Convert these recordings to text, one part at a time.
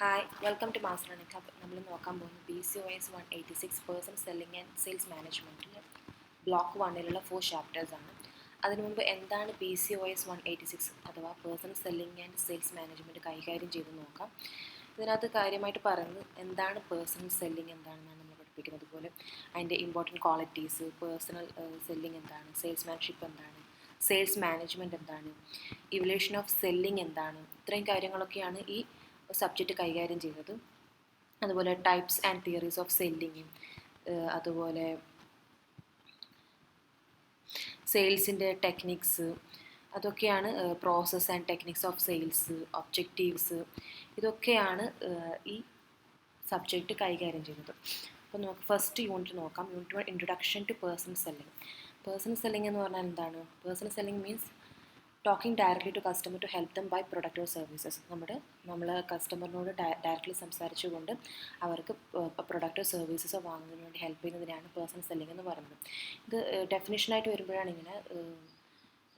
Hi welcome to master learning hub. നമ്മൾ നോക്കാൻ പോകുന്നത് PCOS 186 person selling and sales മാനേജ്മെൻറ്റിൽ ബ്ലോക്ക് 1ലുള്ള 4 ചാപ്റ്റേഴ്സാണ്. അതിനു മുമ്പ് എന്താണ് PCOS 186 അഥവാ person selling and sales management കൈകാര്യം ചെയ്ത് നോക്കാം. ഇതിനകത്ത് കാര്യമായിട്ട് പറയുന്നത് എന്താണ് പേഴ്സണൽ സെല്ലിംഗ് എന്താണെന്നാണ് നമ്മൾ പഠിപ്പിക്കുന്നത്. അതുപോലെ അതിൻ്റെ ഇമ്പോർട്ടൻറ്റ് ക്വാളിറ്റീസ്, പേഴ്സണൽ സെല്ലിംഗ് എന്താണ്, സെയിൽസ്മാൻഷിപ്പ് എന്താണ്, സെയിൽസ് മാനേജ്മെൻറ്റ് എന്താണ്, ഇവല്യൂഷൻ ഓഫ് സെല്ലിംഗ് എന്താണ്, ഇത്രയും കാര്യങ്ങളൊക്കെയാണ് ഈ സബ്ജക്റ്റ് കൈകാര്യം ചെയ്യുന്നത്. അതുപോലെ types and theories of selling, അതുപോലെ സെയിൽസിൻ്റെ ടെക്നിക്സ്, അതൊക്കെയാണ് process and techniques of sales, objectives, ഇതൊക്കെയാണ് ഈ സബ്ജക്റ്റ് കൈകാര്യം ചെയ്യുന്നത്. അപ്പോൾ നമുക്ക് ഫസ്റ്റ് യൂണിറ്റ് നോക്കാം. Unit 1 introduction to personal selling. Personal selling എന്ന് പറഞ്ഞാൽ എന്താണ്? Personal selling means talking directly to customer to help them by product or services. നമ്മൾ കസ്റ്റമറിനോട് ഡയറക്റ്റ്ലി സംസാരിച്ചുകൊണ്ട് അവർക്ക് പ്രൊഡക്റ്റോ സർവീസസോ വാങ്ങുന്നതിന് വേണ്ടി ഹെൽപ്പ് ചെയ്യുന്നതിനാണ് പേഴ്സണൽ സെല്ലിംഗ് എന്ന് പറയുന്നത്. ഇത് ഡെഫിനിഷനായിട്ട് വരുമ്പോഴാണ് ഇങ്ങനെ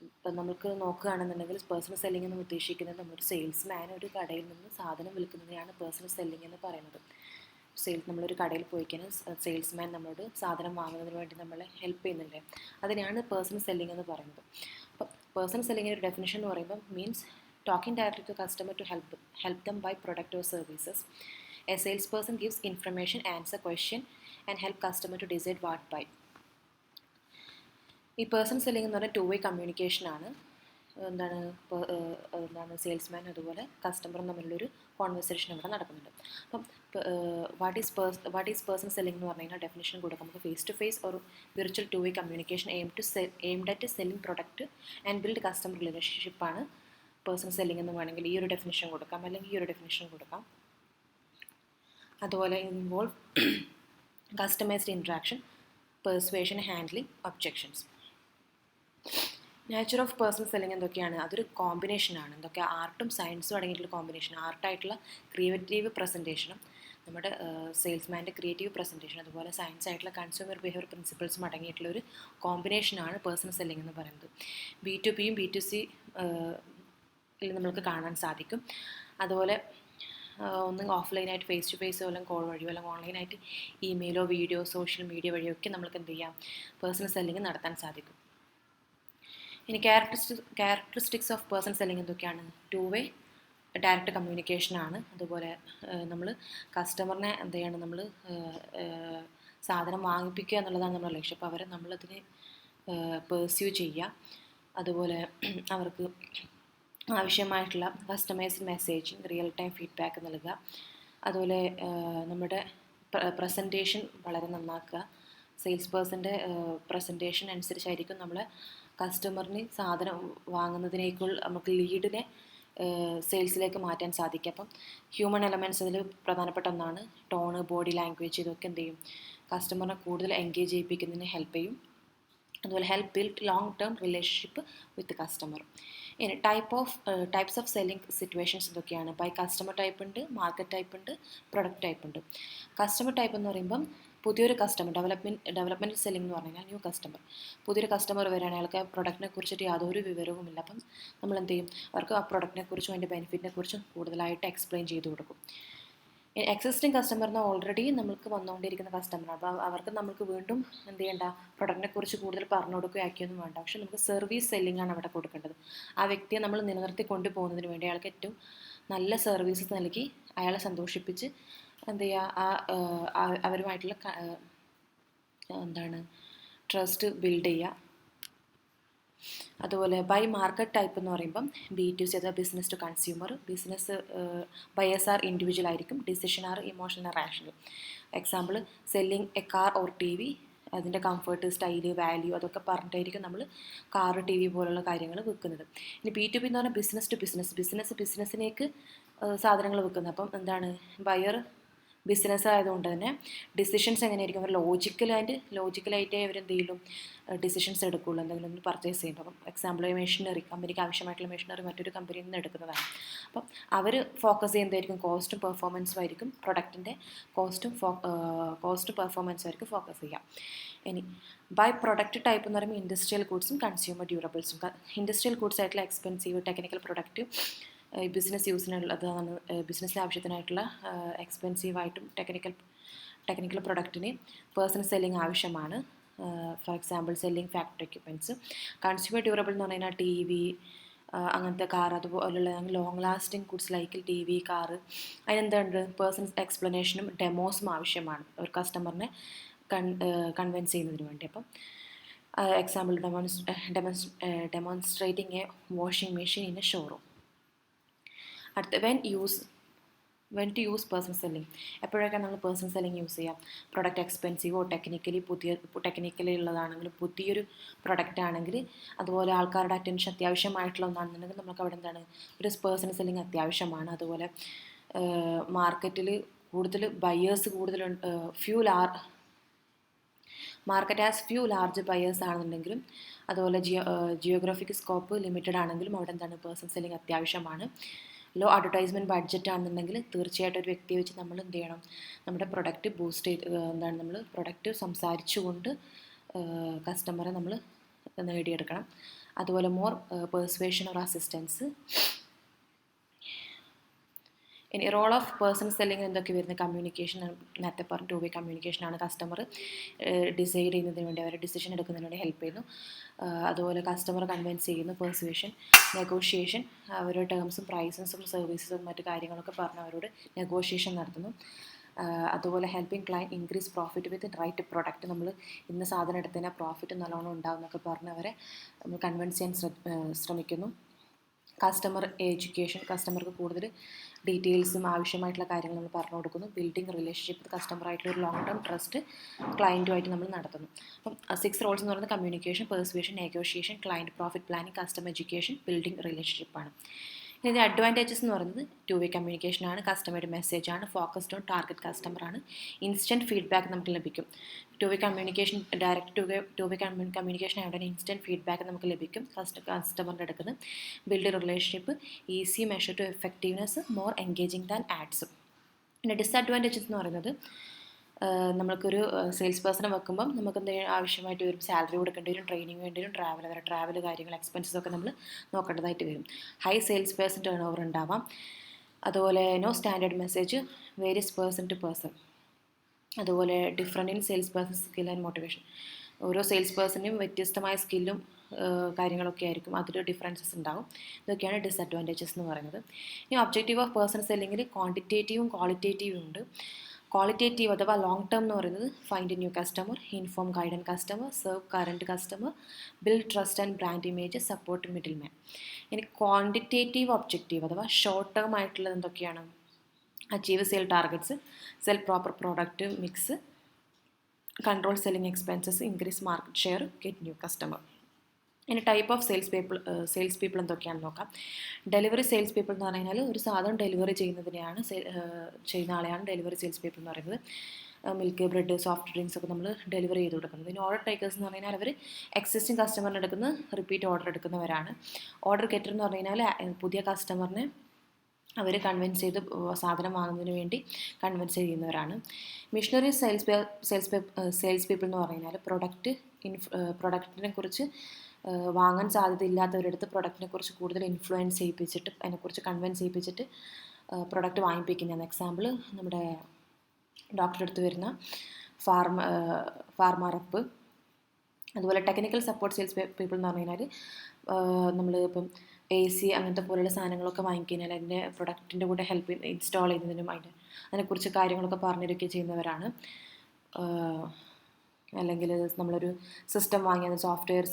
ഇപ്പം നമുക്ക് നോക്കുകയാണെന്നുണ്ടെങ്കിൽ പേഴ്സണൽ സെല്ലിംഗ് എന്ന് ഉദ്ദേശിക്കുന്നത് നമ്മളൊരു സെയിൽസ്മാൻ ഒരു കടയിൽ നിന്ന് സാധനം വിൽക്കുന്നതിനാണ് പേഴ്സണൽ സെല്ലിംഗ് എന്ന് പറയുന്നത്. നമ്മളൊരു കടയിൽ പോയി കഴിഞ്ഞാൽ സെയിൽസ്മാൻ നമ്മളോട് സാധനം വാങ്ങുന്നതിന് വേണ്ടി നമ്മളെ ഹെൽപ്പ് ചെയ്യുന്നുണ്ട്, അതിനാണ് പേഴ്സണൽ സെല്ലിംഗ് എന്ന് പറയുന്നത്. അപ്പോൾ പേഴ്സണൽ സെല്ലിങ്ങിൻ്റെ ഒരു ഡെഫിനിഷൻ എന്ന് പറയുമ്പോൾ means talking directly to customer to help them by product or services. A sales person gives information, answer question and help customer to decide what buy. ഈ personal selling എന്ന് പറഞ്ഞാൽ 2-way കമ്മ്യൂണിക്കേഷനാണ്. എന്താണ് salesman അതുപോലെ കസ്റ്റമറും തമ്മിലുള്ളൊരു conversation ഇവിടെ നടക്കുന്നുണ്ട്. അപ്പം what is personal selling എന്ന് പറഞ്ഞു കഴിഞ്ഞാൽ ഡെഫിനേഷൻ കൊടുക്കാം. നമുക്ക് ഫേസ് ടു ഫേസ് ഒരു virtual 2-way communication aimed at selling product and build customer റിലേഷൻഷിപ്പാണ് പേഴ്സണൽ സെല്ലിംഗ് എന്ന് വേണമെങ്കിൽ ഈ ഒരു ഡെഫിനേഷൻ കൊടുക്കാം, അല്ലെങ്കിൽ ഈ ഒരു ഡെഫിനേഷൻ കൊടുക്കാം. അതുപോലെ involve customised interaction, persuasion, handling, objections. Nature of personal selling എന്തൊക്കെയാണ്? അതൊരു കോമ്പിനേഷനാണ്. എന്തൊക്കെ ആർട്ടും സയൻസും അടങ്ങിയിട്ടുള്ള കോമ്പിനേഷൻ. ആർട്ടായിട്ടുള്ള ക്രിയേറ്റീവ് പ്രസൻറ്റേഷനും നമ്മുടെ സെയിൽസ്മാൻ്റെ ക്രിയേറ്റീവ് പ്രസൻറ്റേഷൻ, അതുപോലെ സയൻസ് ആയിട്ടുള്ള കൺസ്യൂമർ ബിഹേവിയർ പ്രിൻസിപ്പിൾസും അടങ്ങിയിട്ടുള്ള ഒരു കോമ്പിനേഷനാണ് പേഴ്സണൽ സെല്ലിംഗ് എന്ന് പറയുന്നത്. B2Bയും B2C നമ്മൾക്ക് കാണാൻ സാധിക്കും. അതുപോലെ ഒന്ന് ഓഫ്ലൈനായിട്ട് ഫേസ് ടു ഫേസോ അല്ലെങ്കിൽ കോൾ വഴിയോ അല്ലെങ്കിൽ ഓൺലൈനായിട്ട് ഇമെയിലോ വീഡിയോ സോഷ്യൽ മീഡിയ വഴിയോ ഒക്കെ നമുക്ക് എന്ത് ചെയ്യാം? പേഴ്സണൽ സെല്ലിംഗ് നടത്താൻ സാധിക്കും. ഇനി ക്യാരക്ടറിസ്റ്റിക്സ് ഓഫ് പേഴ്സണൽ സെല്ലിംഗ് എന്തൊക്കെയാണ്? 2-way direct കമ്മ്യൂണിക്കേഷനാണ്. അതുപോലെ നമ്മൾ കസ്റ്റമറിനെ എന്ത് ചെയ്യണം? നമ്മൾ സാധനം വാങ്ങിപ്പിക്കുക എന്നുള്ളതാണ് നമ്മുടെ ലക്ഷ്യം. അപ്പോൾ അവരെ നമ്മളതിനെ പെർസ്യൂ ചെയ്യുക. അതുപോലെ അവർക്ക് ആവശ്യമായിട്ടുള്ള customised messaging, real time feedback നൽകുക. അതുപോലെ നമ്മുടെ പ്രസൻറ്റേഷൻ വളരെ നന്നാക്കുക. സെയിൽസ് പേഴ്സൻ്റെ പ്രസൻറ്റേഷൻ അനുസരിച്ചായിരിക്കും നമ്മൾ കസ്റ്റമറിന് സാധനം വാങ്ങുന്നതിനേക്കുള്ള നമുക്ക് ലീഡിനെ സെയിൽസിലേക്ക് മാറ്റാൻ സാധിക്കും. അപ്പം ഹ്യൂമൻ എലമെൻറ്റ്സ് അതിൽ പ്രധാനപ്പെട്ട ഒന്നാണ്. ടോണ്, ബോഡി ലാംഗ്വേജ്, ഇതൊക്കെ എന്ത് ചെയ്യും? കസ്റ്റമറിനെ കൂടുതൽ എൻഗേജ് ചെയ്യിപ്പിക്കുന്നതിന് ഹെൽപ്പ് ചെയ്യും. അതുപോലെ help build long term relationship with customer. ഇനി ടൈപ്സ് ഓഫ് സെല്ലിംഗ് സിറ്റുവേഷൻസ് എന്തൊക്കെയാണ്? ബൈ കസ്റ്റമർ ടൈപ്പ് ഉണ്ട്, മാർക്കറ്റ് ടൈപ്പ് ഉണ്ട്, പ്രൊഡക്റ്റ് ടൈപ്പ് ഉണ്ട്. കസ്റ്റമർ ടൈപ്പ് എന്ന് പറയുമ്പം പുതിയൊരു കസ്റ്റമർ, ഡെവലപ്മെൻറ്റ് സെല്ലിംഗ് എന്ന് പറഞ്ഞു കഴിഞ്ഞാൽ ന്യൂ കസ്റ്റമർ. പുതിയൊരു കസ്റ്റമർ വരികയാണെങ്കിൽ അയാൾക്ക് ആ പ്രൊഡക്റ്റിനെ കുറിച്ചിട്ട് യാതൊരു വിവരവുമില്ല. അപ്പം നമ്മൾ എന്ത് ചെയ്യും? അവർക്ക് ആ പ്രൊഡക്റ്റിനെ കുറിച്ചും അതിൻ്റെ ബെനിഫിറ്റിനെ കുറിച്ചും കൂടുതലായിട്ട് എക്സ്പ്ലെയിൻ ചെയ്ത് കൊടുക്കും. എക്സിസ്റ്റിംഗ് കസ്റ്റമറിന് ഓൾറെഡി നമുക്ക് വന്നുകൊണ്ടിരിക്കുന്ന കസ്റ്റമറാണ്. അപ്പോൾ അവർക്ക് നമുക്ക് വീണ്ടും എന്ത് ചെയ്യേണ്ട? പ്രൊഡക്റ്റിനെ കുറിച്ച് കൂടുതൽ പറഞ്ഞു കൊടുക്കുകയാക്കിയൊന്നും വേണ്ട. പക്ഷേ നമുക്ക് സർവീസ് സെല്ലിംഗ് ആണ് അവിടെ കൊടുക്കേണ്ടത്. ആ വ്യക്തിയെ നമ്മൾ നിലനിർത്തി കൊണ്ടുപോകുന്നതിന് വേണ്ടി അയാൾക്ക് ഏറ്റവും നല്ല സർവീസസ് നൽകി അയാളെ സന്തോഷിപ്പിച്ച് എന്ത് ചെയ്യുക? അവരുമായിട്ടുള്ള ട്രസ്റ്റ് ബിൽഡ് ചെയ്യുക. അതുപോലെ ബൈ മാർക്കറ്റ് ടൈപ്പ് എന്ന് പറയുമ്പം B2C അഥവാ business to consumer. Business buyers are individual ആയിരിക്കും, decision are emotional rational. Example selling a car or TV. അതിൻ്റെ കംഫർട്ട്, സ്റ്റൈല്, വാല്യൂ അതൊക്കെ പറഞ്ഞിട്ടായിരിക്കും നമ്മൾ കാർ, TV പോലുള്ള കാര്യങ്ങൾ വിൽക്കുന്നത്. ഇനി B2B എന്ന് പറഞ്ഞാൽ ബിസിനസ് ടു ബിസിനസ്സിലേക്ക് സാധനങ്ങൾ വിൽക്കുന്നത്. അപ്പം എന്താണ്? ബയർ ബിസിനസ് ആയതുകൊണ്ട് തന്നെ ഡിസിഷൻസ് എങ്ങനെയായിരിക്കും? അവർ ലോജിക്കലായിട്ടേ അവരെന്തെങ്കിലും ഡിസിഷൻസ് എടുക്കുകയുള്ളൂ എന്തെങ്കിലും ഒന്ന് പർച്ചേസ് ചെയ്യുമ്പോൾ. അപ്പം എക്സാമ്പിൾ മെഷീനറി, കമ്പനിക്ക് ആവശ്യമായിട്ടുള്ള മെഷീനറി മറ്റൊരു കമ്പനിയിൽ നിന്ന് എടുക്കുന്നതാണ്. അപ്പം അവർ ഫോക്കസ് ചെയ്യുന്നതായിരിക്കും കോസ്റ്റും പെർഫോമൻസും ആയിരിക്കും. പ്രൊഡക്റ്റിൻ്റെ കോസ്റ്റും പെർഫോമൻസും ആയിരിക്കും ഫോക്കസ് ചെയ്യുക. ഇനി ബൈ പ്രൊഡക്റ്റ് ടൈപ്പ് എന്ന് പറയുമ്പോൾ ഇൻഡസ്ട്രിയൽ ഗുഡ്സും കൺസ്യൂമർ ഡ്യൂറബിൾസും. ഇൻഡസ്ട്രിയൽ ഗുഡ്സ് ആയിട്ടുള്ള എക്സ്പെൻസീവ് ടെക്നിക്കൽ പ്രൊഡക്റ്റ് ബിസിനസ് യൂസിനുള്ളതാണ്, ബിസിനസ് ആവശ്യത്തിനായിട്ടുള്ള എക്സ്പെൻസീവായിട്ടും ടെക്നിക്കൽ പ്രൊഡക്റ്റിന് പേഴ്സണൽ സെല്ലിംഗ് ആവശ്യമാണ്. For example selling factory equipments. Consumer durable എന്ന് പറഞ്ഞാൽ ടി വി, അങ്ങനത്തെ കാർ, അതുപോലുള്ള long lasting goods like T V, car. അതിനെന്തുണ്ട്, പേഴ്സണൽ എക്സ്പ്ലനേഷനും ഡെമോസും ആവശ്യമാണ് ഒരു കസ്റ്റമറിനെ കൺവിൻസ് ചെയ്യുന്നതിന് വേണ്ടി. അപ്പം example demonstrating a washing machine in a showroom. അടുത്ത when to use personal selling. എപ്പോഴൊക്കെയാണ് നമ്മൾ പേഴ്സണൽ സെല്ലിംഗ് യൂസ് ചെയ്യാം? പ്രൊഡക്റ്റ് എക്സ്പെൻസീവോ ടെക്നിക്കലി ഉള്ളതാണെങ്കിലും പുതിയൊരു പ്രൊഡക്റ്റ് ആണെങ്കിൽ, അതുപോലെ ആൾക്കാരുടെ അറ്റൻഷൻ അത്യാവശ്യമായിട്ടുള്ള ഒന്നാണെന്നുണ്ടെങ്കിൽ നമുക്ക് അവിടെ എന്താണ് ഒരു പേഴ്സണൽ സെല്ലിംഗ് അത്യാവശ്യമാണ്. അതുപോലെ മാർക്കറ്റിൽ കൂടുതൽ buyers market as few large buyers ആണെന്നുണ്ടെങ്കിലും, അതുപോലെ ജിയോഗ്രാഫിക് സ്കോപ്പ് ലിമിറ്റഡ് ആണെങ്കിലും അവിടെ എന്താണ് പേഴ്സണൽ സെല്ലിംഗ് അത്യാവശ്യമാണ്. ലോ അഡ്വർടൈസ്മെൻറ്റ് ബഡ്ജറ്റ് ആണെന്നുണ്ടെങ്കിൽ തീർച്ചയായിട്ടും ഒരു വ്യക്തിയെ വെച്ച് നമ്മൾ എന്ത് ചെയ്യണം, നമ്മുടെ പ്രൊഡക്റ്റ് ബൂസ്റ്റ് ചെയ്ത് നമ്മൾ പ്രൊഡക്റ്റ് സംസാരിച്ചുകൊണ്ട് കസ്റ്റമറെ നമ്മൾ നേടിയെടുക്കണം. അതുപോലെ മോർ പെർസ്വേഷൻ ഓർ അസിസ്റ്റൻസ്. ഇനി റോൾ ഓഫ് പേഴ്സണൽ സെല്ലിംഗ് എന്തൊക്കെ വരുന്നത്? കമ്മ്യൂണിക്കേഷൻ, നേരത്തെ പറഞ്ഞ 2-way കമ്മ്യൂണിക്കേഷനാണ്. കസ്റ്റമർ ഡിസൈഡ് ചെയ്യുന്നതിന് വേണ്ടി, അവരെ ഡിസിഷൻ എടുക്കുന്നതിന് വേണ്ടി ഹെൽപ്പ് ചെയ്യുന്നു. അതുപോലെ കസ്റ്റമർ കൺവിൻസ് ചെയ്യുന്നു. പെർസുവേഷൻ, നെഗോഷിയേഷൻ, അവരുടെ ടേംസും പ്രൈസസും സർവീസസും മറ്റു കാര്യങ്ങളൊക്കെ പറഞ്ഞ് അവരോട് നെഗോഷിയേഷൻ നടത്തുന്നു. അതുപോലെ ഹെൽപ്പിംഗ് ക്ലയൻറ്റ് ഇൻക്രീസ് പ്രോഫിറ്റ് വിത്ത് റൈറ്റ് പ്രൊഡക്റ്റ്. നമ്മൾ ഇന്ന സാധനം എടുത്തതിനാൽ പ്രോഫിറ്റ് നല്ലോണം ഉണ്ടാവും എന്നൊക്കെ പറഞ്ഞ് അവരെ നമ്മൾ കൺവിൻസ് ചെയ്യാൻ ശ്രമിക്കുന്നു. കസ്റ്റമർ എഡ്യൂക്കേഷൻ, കസ്റ്റമർക്ക് കൂടുതൽ ഡീറ്റെയിൽസും ആവശ്യമായിട്ടുള്ള കാര്യങ്ങൾ നമ്മൾ പറഞ്ഞു കൊടുക്കുന്നു. ബിൽഡിംഗ് റിലേഷൻഷിപ്പ്, കസ്റ്റമറായിട്ടുള്ള ഒരു ലോങ് ടേം ട്രസ്റ്റ് ക്ലയൻറ്റുമായിട്ട് നമ്മൾ നടത്തുന്നു. അപ്പം 6 റോൾസ് എന്ന് പറയുന്നത് communication, persuasion, negotiation, client profit planning, customer education, building റിലേഷൻഷിപ്പാണ്. ഇതിൻ്റെ അഡ്വാൻറ്റേജസ് എന്ന് പറയുന്നത് 2-way കമ്മ്യൂണിക്കേഷനാണ്, കസ്റ്റമറുടെ മെസ്സേജാണ്, ഫോക്കസ്ഡ് ഓൺ ടാർഗറ്റ് കസ്റ്റമറാണ്, ഇൻസ്റ്റൻറ്റ് ഫീഡ്ബാക്ക് നമുക്ക് ലഭിക്കും. 2-way communication, direct 2-way communication ആയതുകൊണ്ട് ഇൻസ്റ്റൻറ്റ് ഫീഡ്ബാക്ക് നമുക്ക് ലഭിക്കും കസ്റ്റമറിൻ്റെ അടുക്കുന്നത്. Build relationship, easy measure to effectiveness, more engaging than ads. പിന്നെ ഡിസഡ്വാൻറ്റേജസ് എന്ന് പറയുന്നത് നമ്മൾക്കൊരു സെയിൽസ് പേഴ്സണെ വെക്കുമ്പം നമുക്ക് എന്തെങ്കിലും ആവശ്യമായിട്ട് വരും, സാലറി കൊടുക്കേണ്ടി വരും, ട്രെയിനിങ് വേണ്ടി വരും, ട്രാവൽ കാര്യങ്ങൾ, എക്സ്പെൻസസ് ഒക്കെ നമ്മൾ നോക്കേണ്ടതായിട്ട് വരും. High sales person turn over ഉണ്ടാവാം. അതുപോലെ no standard message, various person to person. അതുപോലെ different in sales person skill and motivation. ഓരോ സെയിൽസ് പേഴ്സണിനും വ്യത്യസ്തമായ സ്കില്ലും കാര്യങ്ങളൊക്കെ ആയിരിക്കും, അതിൽ ഡിഫറൻസസ് ഉണ്ടാകും. ഇതൊക്കെയാണ് ഡിസഡ്വാൻറ്റേജസ് എന്ന് പറയുന്നത്. ഇനി ഒബ്ജക്റ്റീവ് ഓഫ് പേഴ്സണൽ സെല്ലിങ്ങിൽ ക്വാണ്ടിറ്റേറ്റീവും ക്വാളിറ്റേറ്റീവും ഉണ്ട്. ക്വാളിറ്റേറ്റീവ് അഥവാ ലോങ് ടേം എന്ന് പറയുന്നത് find a new customer, inform guide and customer, serve current customer, build trust and brand image, support middle man. ഇനി ക്വാണ്ടിറ്റേറ്റീവ് ഒബ്ജക്റ്റീവ് അഥവാ ഷോർട്ട് ടേം ആയിട്ടുള്ളത് എന്തൊക്കെയാണ്? Achieve sale targets, sell proper product mix, control selling expenses, increase market share, get new customer. ഇനി type of sales people എന്തൊക്കെയാണെന്ന് നോക്കാം. Delivery sales people എന്ന് പറഞ്ഞാൽ ഒരു സാധനം ഡെലിവറി ചെയ്യുന്ന ആളെയാണ് ഡെലിവറി സെയിൽസ് പീപ്പിൾ എന്ന് പറയുന്നത്. മിൽക്ക്, ബ്രെഡ്, സോഫ്റ്റ് ഡ്രിങ്ക്സ് ഒക്കെ നമ്മൾ ഡെലിവറി ചെയ്ത് കൊടുക്കുന്നത്. ഇനി ഓർഡർ ടേക്കേഴ്സ് എന്ന് പറഞ്ഞാൽ അവർ എക്സിസ്റ്റിംഗ് കസ്റ്റമറിന് എടുക്കുന്ന റിപ്പീറ്റ് ഓർഡർ എടുക്കുന്നവരാണ്. ഓർഡർ ഗെറ്റർ എന്ന് പറഞ്ഞു കഴിഞ്ഞാൽ പുതിയ കസ്റ്റമറിനെ അവർ കൺവിൻസ് ചെയ്ത് സാധനം വാങ്ങുന്നതിന് വേണ്ടി കൺവിൻസ് ചെയ്യുന്നവരാണ്. മിഷണറി സെയിൽസ് പീപ്പിൾ എന്ന് പറഞ്ഞു കഴിഞ്ഞാൽ പ്രൊഡക്റ്റിനെ കുറിച്ച് വാങ്ങാൻ സാധ്യതയില്ലാത്തവരടുത്ത് പ്രൊഡക്റ്റിനെ കുറിച്ച് കൂടുതൽ ഇൻഫ്ലുവൻസ് ചെയ്യിപ്പിച്ചിട്ട് അതിനെക്കുറിച്ച് കൺവിൻസ് ചെയ്യിപ്പിച്ചിട്ട് പ്രൊഡക്റ്റ് വാങ്ങിപ്പിക്കുന്നതാണ്. എക്സാമ്പിൾ നമ്മുടെ ഡോക്ടറുടെ അടുത്ത് വരുന്ന ഫാർമറപ്പ്. അതുപോലെ ടെക്നിക്കൽ സപ്പോർട്ട് സെയിൽസ് പീപ്പിൾ എന്ന് പറഞ്ഞു കഴിഞ്ഞാൽ നമ്മൾ ഇപ്പം AC അങ്ങനത്തെ പോലെയുള്ള സാധനങ്ങളൊക്കെ വാങ്ങിക്കഴിഞ്ഞാൽ അതിൻ്റെ പ്രൊഡക്റ്റിൻ്റെ കൂടെ ഹെൽപ്പ് ഇൻസ്റ്റാൾ ചെയ്യുന്നതിനും അതിനെക്കുറിച്ച് കാര്യങ്ങളൊക്കെ പറഞ്ഞിരിക്കുകയും ചെയ്യുന്നവരാണ്. അല്ലെങ്കിൽ നമ്മളൊരു സിസ്റ്റം വാങ്ങിയത് സോഫ്റ്റ്വെയർ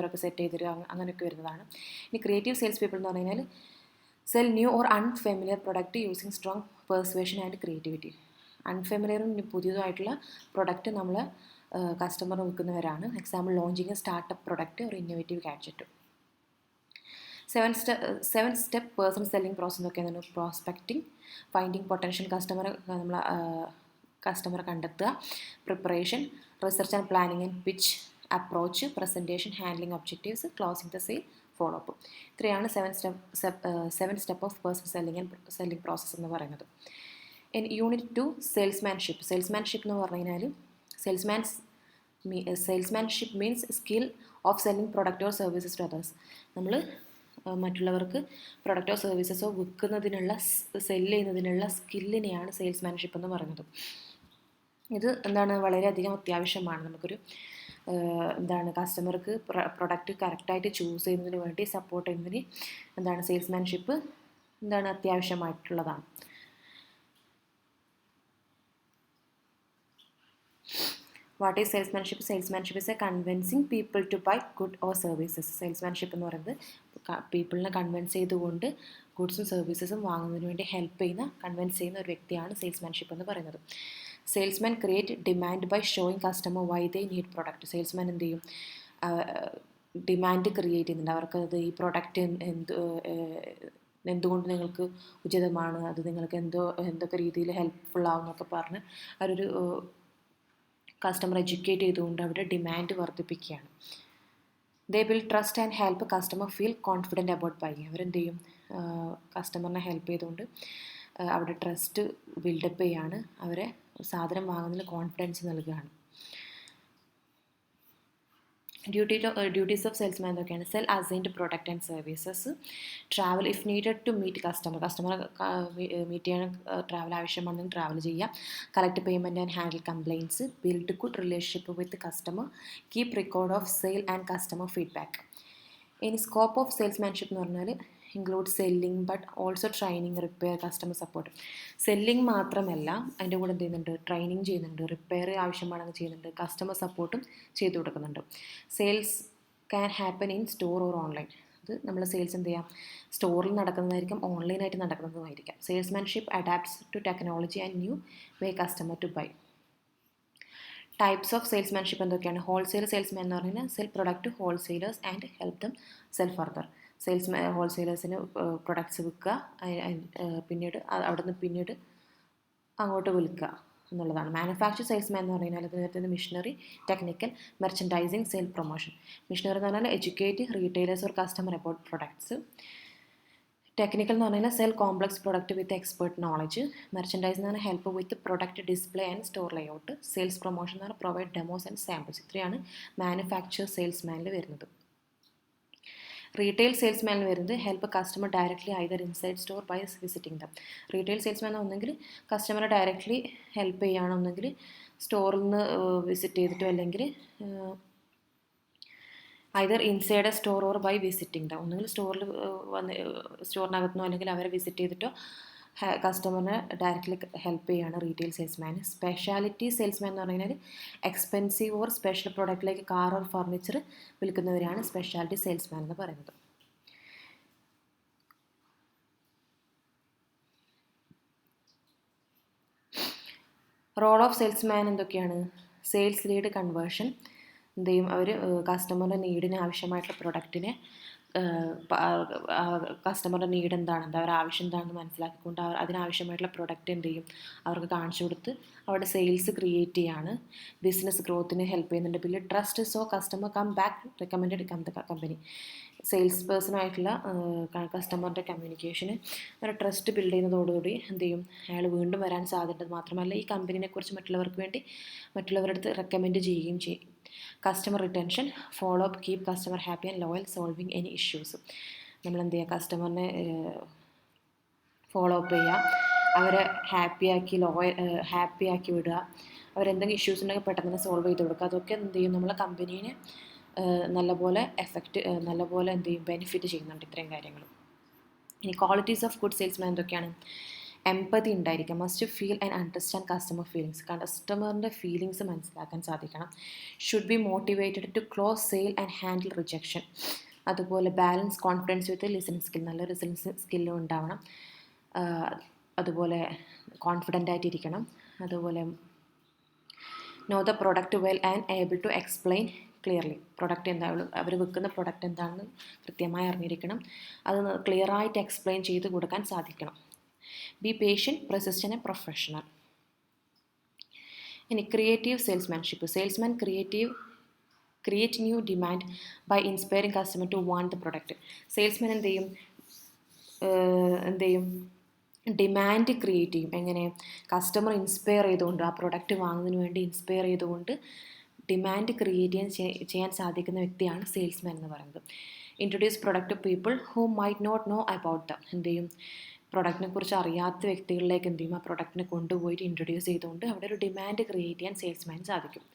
ഒക്കെ സെറ്റ് ചെയ്ത് തരിക, അങ്ങനെയൊക്കെ വരുന്നതാണ്. ഇനി ക്രിയേറ്റീവ് സെയിൽസ് പീപ്പിൾ എന്ന് പറഞ്ഞു കഴിഞ്ഞാൽ sell new or unfamiliar product using strong persuasion and creativity. അൺഫെമിലിയറും പുതിയതുമായിട്ടുള്ള പ്രൊഡക്റ്റ് നമ്മൾ കസ്റ്റമറിന് വിൽക്കുന്നവരാണ്. Example launching a startup product ഒരു innovative gadget. 7 step personal selling process എന്നൊക്കെയാണ്. പ്രോസ്പെക്റ്റിംഗ്, ഫൈൻഡിങ് പൊട്ടൻഷ്യൽ കസ്റ്റമറെ കണ്ടെത്തുക, preparation, research and planning and pitch, approach, presentation, handling objectives, closing the sale, follow up. ഇത്രയാണ് 7 step of personal selling process എന്ന് പറയുന്നത്. In unit 2 salesmanship എന്ന് പറഞ്ഞു കഴിഞ്ഞാൽ salesmanship means skill of selling product or services to others. നമ്മൾ മറ്റുള്ളവർക്ക് പ്രൊഡക്റ്റോ സർവീസസോ വിൽക്കുന്നതിനുള്ള cell ചെയ്യുന്നതിനുള്ള സ്കില്ലിനെയാണ് salesmanship എന്ന് പറയുന്നത്. ഇത് വളരെയധികം അത്യാവശ്യമാണ്. നമുക്കൊരു കസ്റ്റമർക്ക് പ്രൊഡക്റ്റ് കറക്റ്റായിട്ട് ചൂസ് ചെയ്യുന്നതിന് വേണ്ടി സപ്പോർട്ട് ചെയ്യുന്നതിന് സെയിൽസ്മാൻഷിപ്പ് അത്യാവശ്യമായിട്ടുള്ളതാണ്. What is salesmanship? Salesmanship is a convincing people to buy good or services. Salesmanship എന്ന് പറയുന്നത് പീപ്പിളിനെ കൺവിൻസ് ചെയ്തുകൊണ്ട് ഗുഡ്സും സർവീസസും വാങ്ങുന്നതിന് വേണ്ടി കൺവിൻസ് ചെയ്യുന്ന ഒരു വ്യക്തിയാണ് സെയിൽസ്മാൻഷിപ്പ് എന്ന് പറയുന്നത്. Salesman create demand by showing customer why they need product. Salesman എന്ത് ചെയ്യും? ഡിമാൻഡ് ക്രിയേറ്റ് ചെയ്യുന്നുണ്ട്. അവർക്കത് ഈ പ്രൊഡക്റ്റ് എന്തുകൊണ്ട് നിങ്ങൾക്ക് ഉചിതമാണ്, അത് നിങ്ങൾക്ക് എന്തൊക്കെ രീതിയിൽ ഹെൽപ്ഫുൾ ആവും എന്നൊക്കെ പറഞ്ഞ് അവരൊരു കസ്റ്റമർ എഡ്യൂക്കേറ്റ് ചെയ്തുകൊണ്ട് അവിടെ ഡിമാൻഡ് വർദ്ധിപ്പിക്കുകയാണ്. They will trust and help customer feel confident about buying. അവരെന്ത് ചെയ്യും? കസ്റ്റമറിനെ ഹെൽപ്പ് ചെയ്തുകൊണ്ട് അവിടെ ട്രസ്റ്റ് ബിൽഡപ്പ് ചെയ്യാണ്, അവരെ സാധനം വാങ്ങുന്നതിൽ കോൺഫിഡൻസ് നൽകുകയാണ്. ഡ്യൂട്ടീസ് ഓഫ് സെയിൽസ്മാൻ എന്തൊക്കെയാണ്? Sell assigned product and services, travel if needed to meet കസ്റ്റമറെ മീറ്റ് ചെയ്യാൻ ട്രാവൽ ആവശ്യമാണെങ്കിൽ ട്രാവൽ ചെയ്യുക, collect payment and handle complaints, build good relationship with customer, keep record of sale and customer feedback. ഇനി scope of salesmanship എന്ന് പറഞ്ഞാൽ include selling but also training, repair, customer support. Selling മാത്രമല്ല, അതിൻ്റെ കൂടെ എന്ത് ചെയ്യുന്നുണ്ട്? ട്രെയിനിങ് ചെയ്യുന്നുണ്ട്, റിപ്പയർ ആവശ്യമാണെങ്കിൽ ചെയ്യുന്നുണ്ട്, കസ്റ്റമർ സപ്പോർട്ടും ചെയ്തു കൊടുക്കുന്നുണ്ട്. Sales can happen in store or online. അത് നമ്മൾ സെയിൽസ് എന്ത് ചെയ്യാം? സ്റ്റോറിൽ നടക്കുന്നതായിരിക്കും, ഓൺലൈനായിട്ട് നടക്കുന്നതുമായിരിക്കാം. Salesmanship adapts to technology and new way customer to buy. Types of salesmanship എന്തൊക്കെയാണ്? ഹോൾസെയിൽ സെയിൽസ്മാൻ എന്ന് പറഞ്ഞാൽ sell product wholesalers and help them sell further. ഹോൾസെയിലേഴ്സിന് പ്രൊഡക്ട്സ് വിൽക്കുക, പിന്നീട് അങ്ങോട്ട് വിൽക്കുക എന്നുള്ളതാണ്. മാനുഫാക്ചർ സെയിൽസ്മാൻ എന്ന് പറഞ്ഞാൽ അത് നേരത്തെ missionary, technical, merchandising, sale promotion. Missionary എന്ന് പറഞ്ഞാൽ educate retailers or customer about products. Technical എന്ന് പറഞ്ഞാൽ sell complex product with expert knowledge. Merchandise എന്ന് പറഞ്ഞാൽ help with product display and store layout. Sales promotion എന്ന് പറഞ്ഞാൽ പ്രൊവൈഡ് ഡെമോസ് ആൻഡ് സാമ്പിൾസ്. ഇത്രയാണ് manufacture സെയിൽസ്മാനിൽ വരുന്നത്. റീറ്റെയിൽ സെയിൽസ്മാനിൽ വരുന്നത് help customer directly either inside store by visiting them. Retail salesman ഒന്നെങ്കിൽ കസ്റ്റമറെ ഡയറക്റ്റ്ലി ഹെൽപ്പ് ചെയ്യുകയാണെന്നെങ്കിൽ സ്റ്റോറിൽ നിന്ന് വിസിറ്റ് ചെയ്തിട്ടോ, അല്ലെങ്കിൽ either inside a store or by visiting them. ഒന്നെങ്കിൽ സ്റ്റോറിനകത്തുനിന്നോ അല്ലെങ്കിൽ അവരെ വിസിറ്റ് ചെയ്തിട്ടോ കസ്റ്റമറിനെ ഡയറക്റ്റ്ലി ഹെൽപ്പ് ചെയ്യുകയാണ് റീറ്റെയിൽ സെയിൽസ്മാൻ. സ്പെഷ്യാലിറ്റി സെയിൽസ്മാൻ എന്ന് പറഞ്ഞാൽ എക്സ്പെൻസീവ് ഓർ സ്പെഷ്യൽ പ്രോഡക്റ്റിലേക്ക് കാർ ഓർ ഫർണിച്ചർ വിൽക്കുന്നവരാണ് സ്പെഷ്യാലിറ്റി സെയിൽസ്മാൻ എന്ന് പറയുന്നത്. റോൾ ഓഫ് സെയിൽസ്മാൻ എന്തൊക്കെയാണ്? Sales lead conversion. എന്ത് ചെയ്യും? അവർ കസ്റ്റമറുടെ നീഡിന് ആവശ്യമായിട്ടുള്ള പ്രൊഡക്റ്റിനെ കസ്റ്റമറുടെ നീഡ് എന്താണെന്ന്, അവരുടെ ആവശ്യം എന്താണെന്ന് മനസ്സിലാക്കിക്കൊണ്ട് അതിനാവശ്യമായിട്ടുള്ള പ്രൊഡക്റ്റ് എന്ത് ചെയ്യും? അവർക്ക് കാണിച്ചു കൊടുത്ത് അവിടെ സെയിൽസ് ക്രിയേറ്റ് ചെയ്യാണ്. ബിസിനസ് ഗ്രോത്തിന് ഹെൽപ്പ് ചെയ്യുന്നുണ്ട്. പിന്നെ trust, so customer come back recommended company. Sales പേഴ്സണായിട്ടുള്ള കസ്റ്റമറിൻ്റെ കമ്മ്യൂണിക്കേഷന് ഒരു ട്രസ്റ്റ് ബിൽഡ് ചെയ്യുന്നതോടുകൂടി എന്ത് ചെയ്യും? അയാൾ വീണ്ടും വരാൻ സാധ്യത മാത്രമല്ല ഈ കമ്പനീനെക്കുറിച്ച് മറ്റുള്ളവരുടെ അടുത്ത് റെക്കമെൻഡ് ചെയ്യുകയും ചെയ്യും. Customer retention, follow up, keep customer happy and loyal, solving any issues. നമ്മൾ എന്ത് ചെയ്യുക? കസ്റ്റമറിനെ ഫോളോ അപ്പ് ചെയ്യുക, അവരെ ഹാപ്പിയാക്കി വിടുക, അവരെന്തെങ്കിലും ഇഷ്യൂസ് ഉണ്ടെങ്കിൽ പെട്ടെന്ന് തന്നെ സോൾവ് ചെയ്ത് കൊടുക്കുക. അതൊക്കെ എന്ത് ചെയ്യും? നമ്മളെ കമ്പനീനെ നല്ലപോലെ എന്ത് ചെയ്യും? ബെനിഫിറ്റ് ചെയ്യുന്നുണ്ട് ഇത്രയും കാര്യങ്ങൾ. ഇനി ക്വാളിറ്റീസ് ഓഫ് ഗുഡ് സെയിൽസ്മാൻ എന്തൊക്കെയാണ്? എംപതി ഉണ്ടായിരിക്കാം. Must feel and understand customer feelings. കസ്റ്റമറിൻ്റെ ഫീലിങ്സ് മനസ്സിലാക്കാൻ സാധിക്കണം. Should be motivated to close sale and handle rejection. അതുപോലെ balance confidence with listening skill. നല്ല ലിസണിങ് സ്കില്ലും ഉണ്ടാവണം. അതുപോലെ കോൺഫിഡൻ്റ് ആയിട്ടിരിക്കണം. അതുപോലെ know the product well and able to explain clearly. Product എന്താണ്, അവർ വിൽക്കുന്ന പ്രൊഡക്റ്റ് എന്താണെന്ന് കൃത്യമായി അറിഞ്ഞിരിക്കണം. അത് ക്ലിയറായിട്ട് എക്സ്പ്ലെയിൻ ചെയ്ത് കൊടുക്കാൻ സാധിക്കണം. Be patient, persistent and professional. ഇനി creative salesmanship. Salesman create new demand by inspiring customer to want the product. Salesman എന്ത് ചെയ്യും? ഡിമാൻഡ് ക്രിയേറ്റ് ചെയ്യും. എങ്ങനെ? കസ്റ്റമർ ഇൻസ്പയർ ചെയ്തുകൊണ്ട്, ആ പ്രൊഡക്റ്റ് വാങ്ങുന്നതിന് വേണ്ടി ഇൻസ്പയർ ചെയ്തുകൊണ്ട് ഡിമാൻഡ് ക്രിയേറ്റ് ചെയ്യാൻ സാധിക്കുന്ന വ്യക്തിയാണ് സെയിൽസ്മാൻ എന്ന് പറയുന്നത്. Introduce product to people who might not know about them. എന്ത് ചെയ്യും, പ്രൊഡക്റ്റിനെ കുറിച്ച് അറിയാത്ത വ്യക്തികളിലേക്ക് എന്ത് ചെയ്യും, ആ പ്രൊഡക്റ്റിനെ കൊണ്ടുപോയിട്ട് ഇൻട്രൊഡ്യൂസ് ചെയ്തുകൊണ്ട് അവിടെ ഒരു ഡിമാൻഡ് ക്രിയേറ്റ് ചെയ്യാൻ സെയിൽസ്മാന് സാധിക്കും.